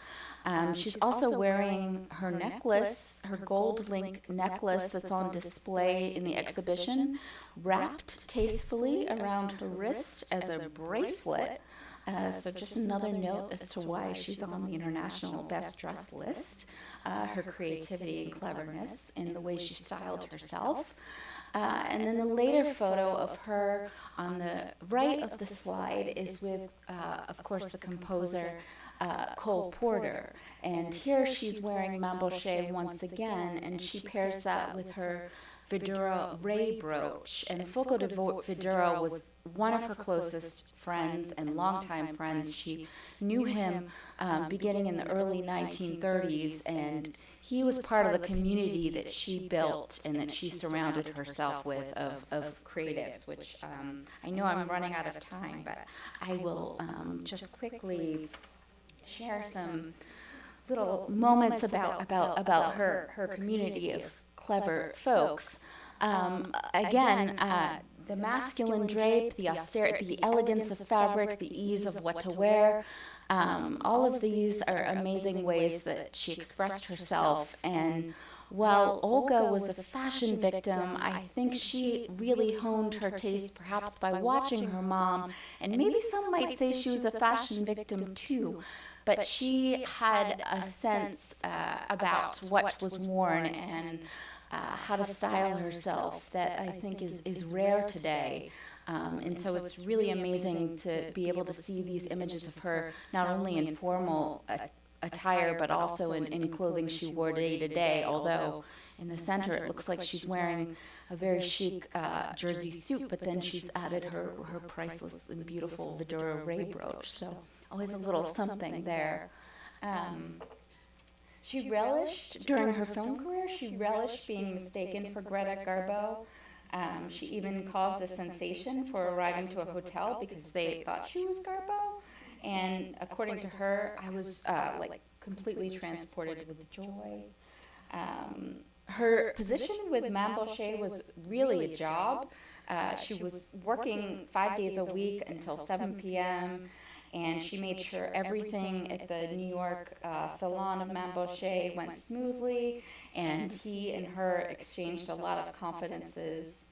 She's also wearing her necklace, her gold link necklace that's on display in the exhibition, wrapped tastefully around her wrist as a bracelet. So just another note as to why she's on the International Best Dressed list. Her creativity and cleverness in the way she styled herself. And then the later photo of her on the right of the slide is with, of course, the composer Cole Porter. And here she's wearing Mamboche once again, and she pairs that with her Vidura Ray brooch. And Fulco de Vidura was one of her closest friends and longtime friends. She knew him beginning in the early 1930s, and he was part of the community that she built and that she surrounded herself with of creatives, which I know I'm running out of time, but I will just quickly share some little moments about her community of clever folks. Again, the masculine drape, the austerity, the elegance of fabric, the ease of what to wear, all of these are amazing ways that she expressed herself. And while Olga was a fashion victim, I think she really honed her taste perhaps by watching her mom, and maybe some might say she was a fashion victim too, but she had a sense about what was worn and how to style herself that I think is rare today. And so it's really amazing to be able to see these images of her not only in formal attire, but also in clothing she wore day to day, although in the center it looks like she's wearing a very chic jersey suit, but then she's added her priceless and beautiful Vidura Ray brooch, so always a little something there. She relished, during her film career, she relished being mistaken for Greta Garbo. She even caused a sensation for arriving to a hotel because they thought she was Garbo. And according to her, I was completely transported with joy. Her position with Mamboche was really a job. She was working 5 days a week until 7 p.m., and she made sure everything at the New York salon of Mamboche went smoothly, and he and her exchanged a lot of confidences.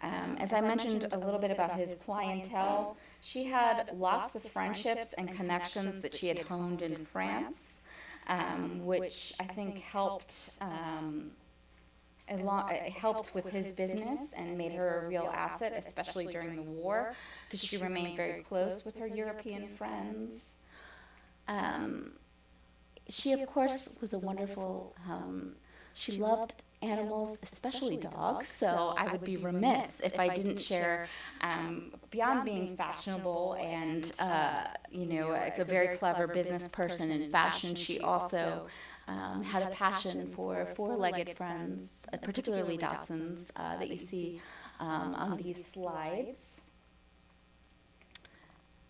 As I mentioned a little bit about his clientele, she had lots of friendships and connections that she had honed in France, which I think helped with his business and made her a real asset, especially during the war, because she remained very close with her European friends. She, of course, was a wonderful, she loved animals, especially dogs, so I would be remiss if I didn't share, beyond being fashionable and, a very clever business person in fashion, she also had a passion for four-legged friends, particularly Dachshunds, that you see on these slides.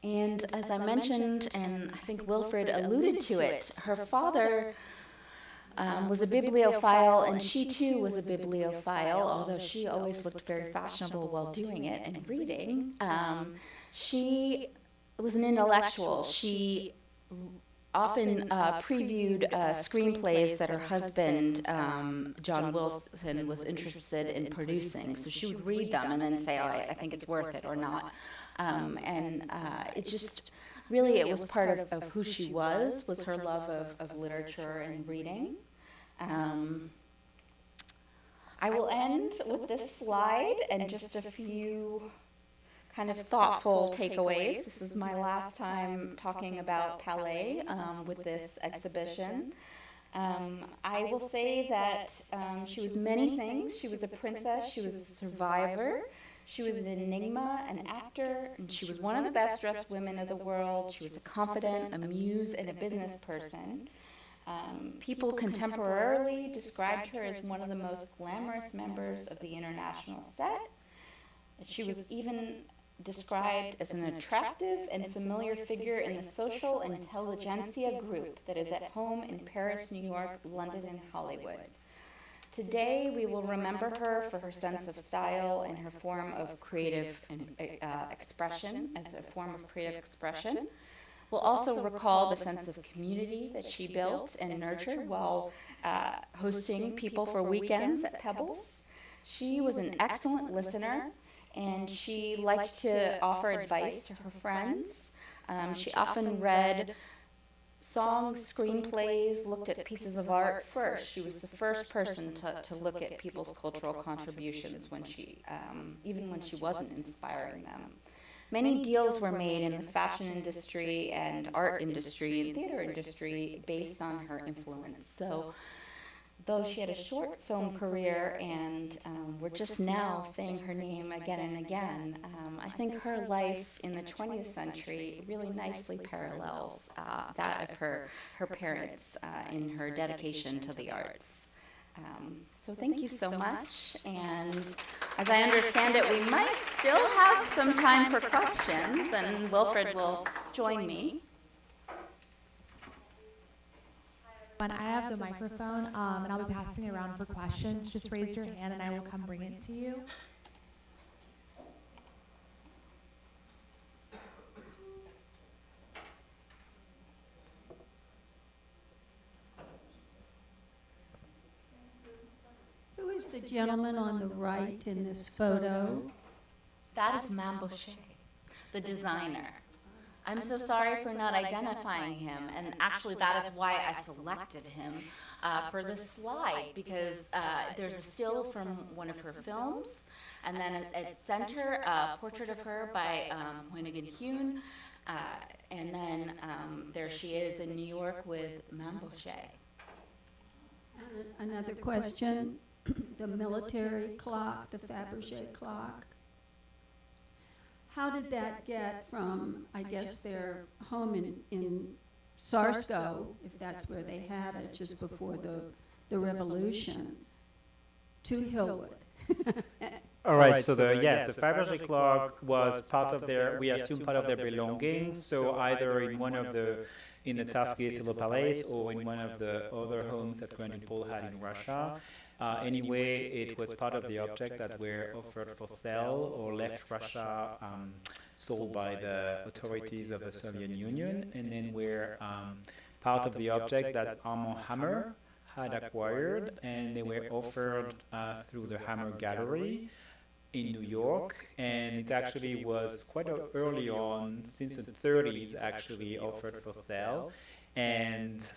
And as I mentioned, and I think Wilfried alluded to it, her father was a bibliophile, and she too was a bibliophile, although she always looked very fashionable while doing it and reading. She was an intellectual. She often previewed screenplays that her husband, John Wilson, was interested in producing. So she would read them and then say, oh, I think it's worth it or not. It just, really, it was part of who she was her love of literature and reading. I will end with this slide and just a few kind of thoughtful takeaways. This is my last time talking about Paley with this exhibition. I will say that she was many things. She was a princess, she was a survivor, she was an enigma, an actor, and she was one of the best dressed women of the world. She was a confidant, a muse, and a business person. People contemporarily described her as one of the most glamorous members of the international set. She was even described as an attractive and familiar figure in the social intelligentsia group that is at home in Paris, New York, London, and Hollywood. Today, we will remember her for her sense of style and her form of creative expression, as a form of creative expression. We'll also recall the sense of community that she built and nurtured while hosting people for weekends at Pebbles. She was an excellent listener, and she liked to offer advice to her friends. She often read songs, screenplays, looked at pieces of art first. She was the first person to look at people's cultural contributions when she, even when she wasn't inspiring them. Many deals were made in the fashion industry and art industry and theater industry based on her influence. So, though she had a short film career and we're just now saying her name again and again, I think her life in the 20th century really nicely parallels that of her parents in her dedication to the arts. So thank you so much, and as I understand it, we might still have some time for questions, and Wilfried will join me. When I have the microphone, and I'll be passing it around for questions. Just raise your hand and I will come bring it to you. Who is the gentleman on the right in this photo? That is Mambouche, the designer. I'm so sorry for not identifying him, and actually that is why I selected him for this slide, because there's a still from one of her films, and then at center, a portrait of her by Hoynigan Hune, and then there she is in New York with Mambouche. Another question, the military clock, the Fabergé clock. How did that get from, I guess, their home in Sarsko, if that's where they had it, just before the revolution, to Hillwood? All right, so the Fabergé clock was part of their, we assume part of their belongings, so either in one of the, in the Tsarskoye Selo Palace or in one of the other homes that Granny Paul had in Russia. Anyway, it was part of the object that were offered for sale or left Russia, sold by the authorities of the Soviet Union, and then were part of the object that Armand Hammer had acquired, and they were offered through the Hammer Gallery in New York, and it actually was quite early on, since the 30s actually, offered for sale, and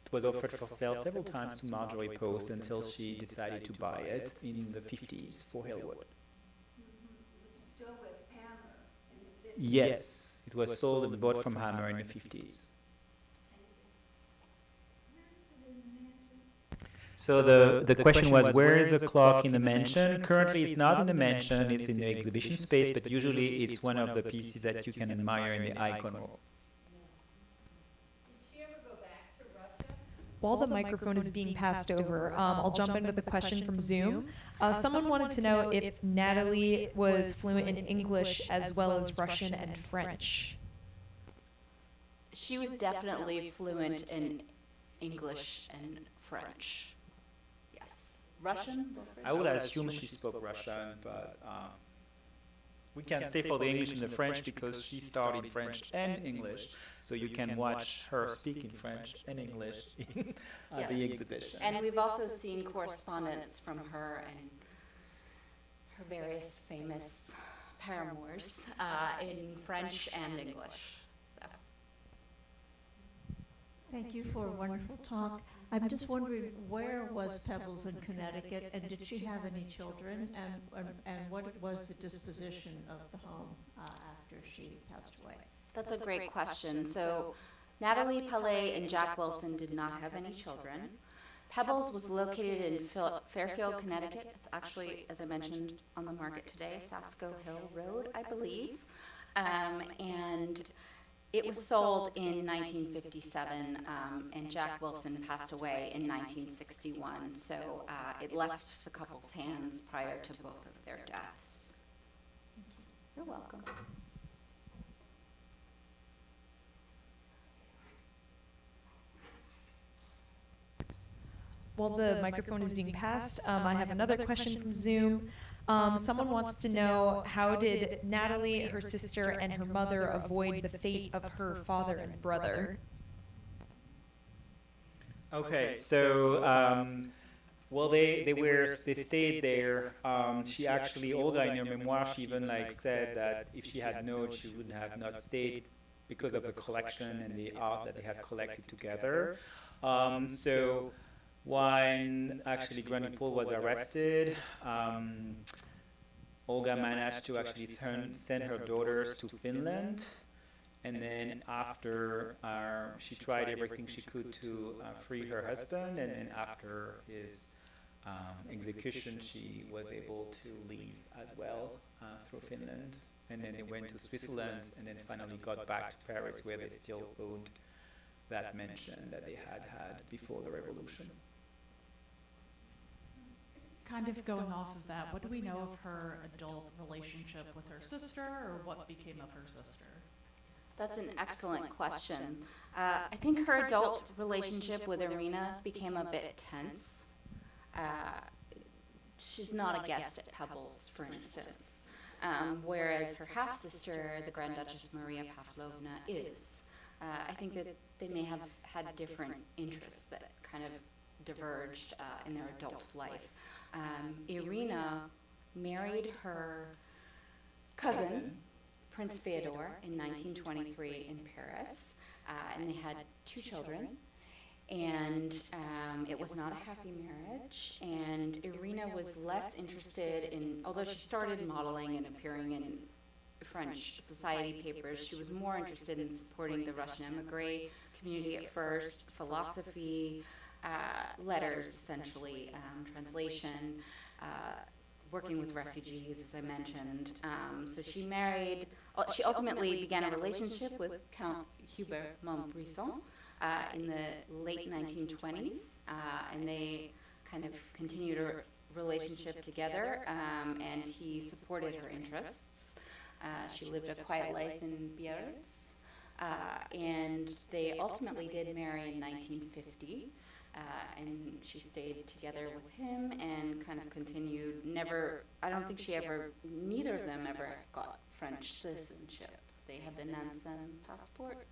it was offered for sale several times to Marjorie Post until she decided to buy it in the 50s for Hillwood. Was it still with Hammer in the 50s? Yes, it was sold and bought from Hammer in the 50s. So the question was, where is the clock in the mansion? Currently, it's not in the mansion, it's in the exhibition space, but usually it's one of the pieces that you can admire in the icon room. Did she ever go back to Russia? while the microphone is being passed over, I'll jump in with a question from Zoom. Someone wanted to know if Natalie was fluent in English as well as Russian and French. She was definitely fluent in English and French. Yes. Russian? I would assume she spoke Russian, but we can't say for the English and the French because she studied French and English. So you can watch her speak in French and English in the exhibition. And we've also seen correspondence from her and her various famous paramours in French and English. So. Thank you for a wonderful talk. I'm just wondering, where was Pebbles in Connecticut, and did she have any children, and what was the disposition of the home after she passed away? That's a great question. So Natalie Paley and Jack Wilson did not have any children. Pebbles was located in Fairfield, Connecticut. It's actually, as I mentioned, on the market today, Sasko Hill Road, I believe. And it was sold in 1957, and Jack Wilson passed away in 1961. So it left the couple's hands prior to both of their deaths. You're welcome. While the microphone is being passed, I have another question from Zoom. Someone wants to know, how did Natalie, her sister, and her mother avoid the fate of her father and brother? Okay, so well, they stayed there. She actually, Olga, in her memoir, she even said that if she had known, she would have not stayed because of the collection and the art that they had collected together. So when actually Granny Paul was arrested, Olga managed to actually send her daughters to Finland. And then after she tried everything she could to free her husband, and then after his execution, she was able to leave as well through Finland. And then they went to Switzerland, and then finally got back to Paris, where they still owned that mansion that they had before the revolution. Kind of going off of that, what do we know of her adult relationship with her sister, or what became of her sister? That's an excellent question. I think her adult relationship with Irina became a bit tense. She's not a guest at Pebbles, for instance, whereas her half-sister, the Grand Duchess Maria Pavlovna, is. I think that they may have had different interests that kind of diverged in their adult life. Irina married her cousin, Prince Fyodor, in 1923 in Paris, and they had 2 children, and it was not a happy marriage, and Irina was less interested in, although she started modeling and appearing in French society papers, she was more interested in supporting the Russian emigre community at first, philosophy, letters, essentially, translation, working with refugees, as I mentioned. So she she ultimately began a relationship with Count Hubert Montbrison in the late 1920s, and they kind of continued a relationship together, and he supported her interests. She lived a quiet life in Biarritz, and they ultimately did marry in 1950. And she stayed together with him and kind of continued, I don't think neither of them ever got French citizenship. They have the Nansen passport.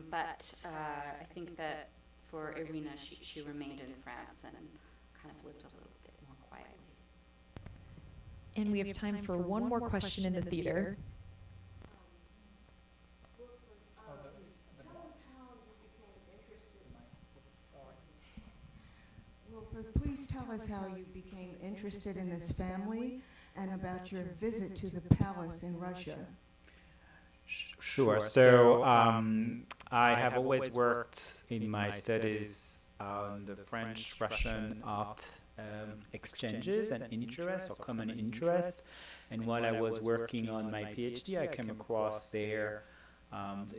But I think that for Irina, she remained in France and kind of lived a little bit more quietly. And we have time for one more question in the theater. Please tell us how you became interested in this family and about your visit to the palace in Russia. Sure. So I have always worked in my studies on the French-Russian art exchanges and interests, or common interests. And while I was working on my PhD, I came across their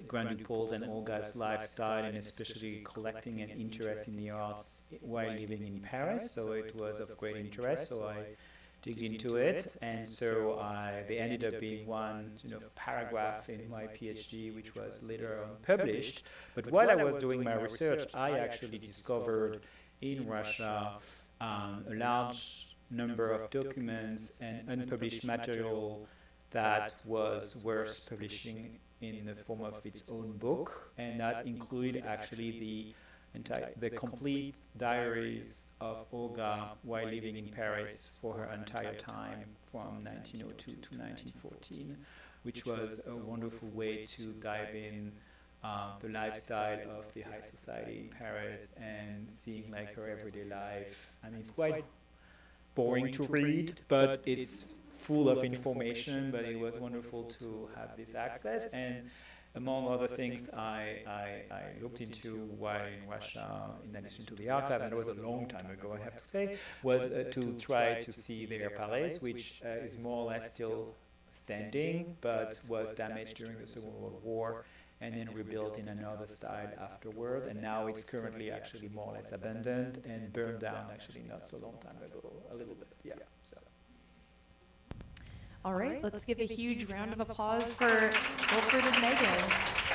Grand Paul's and Olga's lifestyle, and especially collecting an interest in the arts while living in Paris. So it was of great interest. So I digged into it, and so they ended up being one paragraph in my PhD, which was later on published. But while I was doing my research, I actually discovered in Russia a large number of documents and unpublished material that was worth publishing in the form of its own book, and that included actually the complete diaries of Olga while living in Paris for her entire time from 1902 to 1914, which was a wonderful way to dive in the lifestyle of the high society in Paris and seeing like her everyday life. I mean, it's quite boring to read, but it's full of information, but it was wonderful to have this access. And among other things I looked into while in Russia, in addition to the archive, and it was a long time ago, I have to say, was to try to see their palace, which is more or less still standing, but was damaged during the Second World War, and then rebuilt in another style afterward, and now it's currently actually more or less abandoned and burned down actually not so long time ago, a little bit, yeah. So. All right, let's give a huge round of applause for Wilfried and Megan.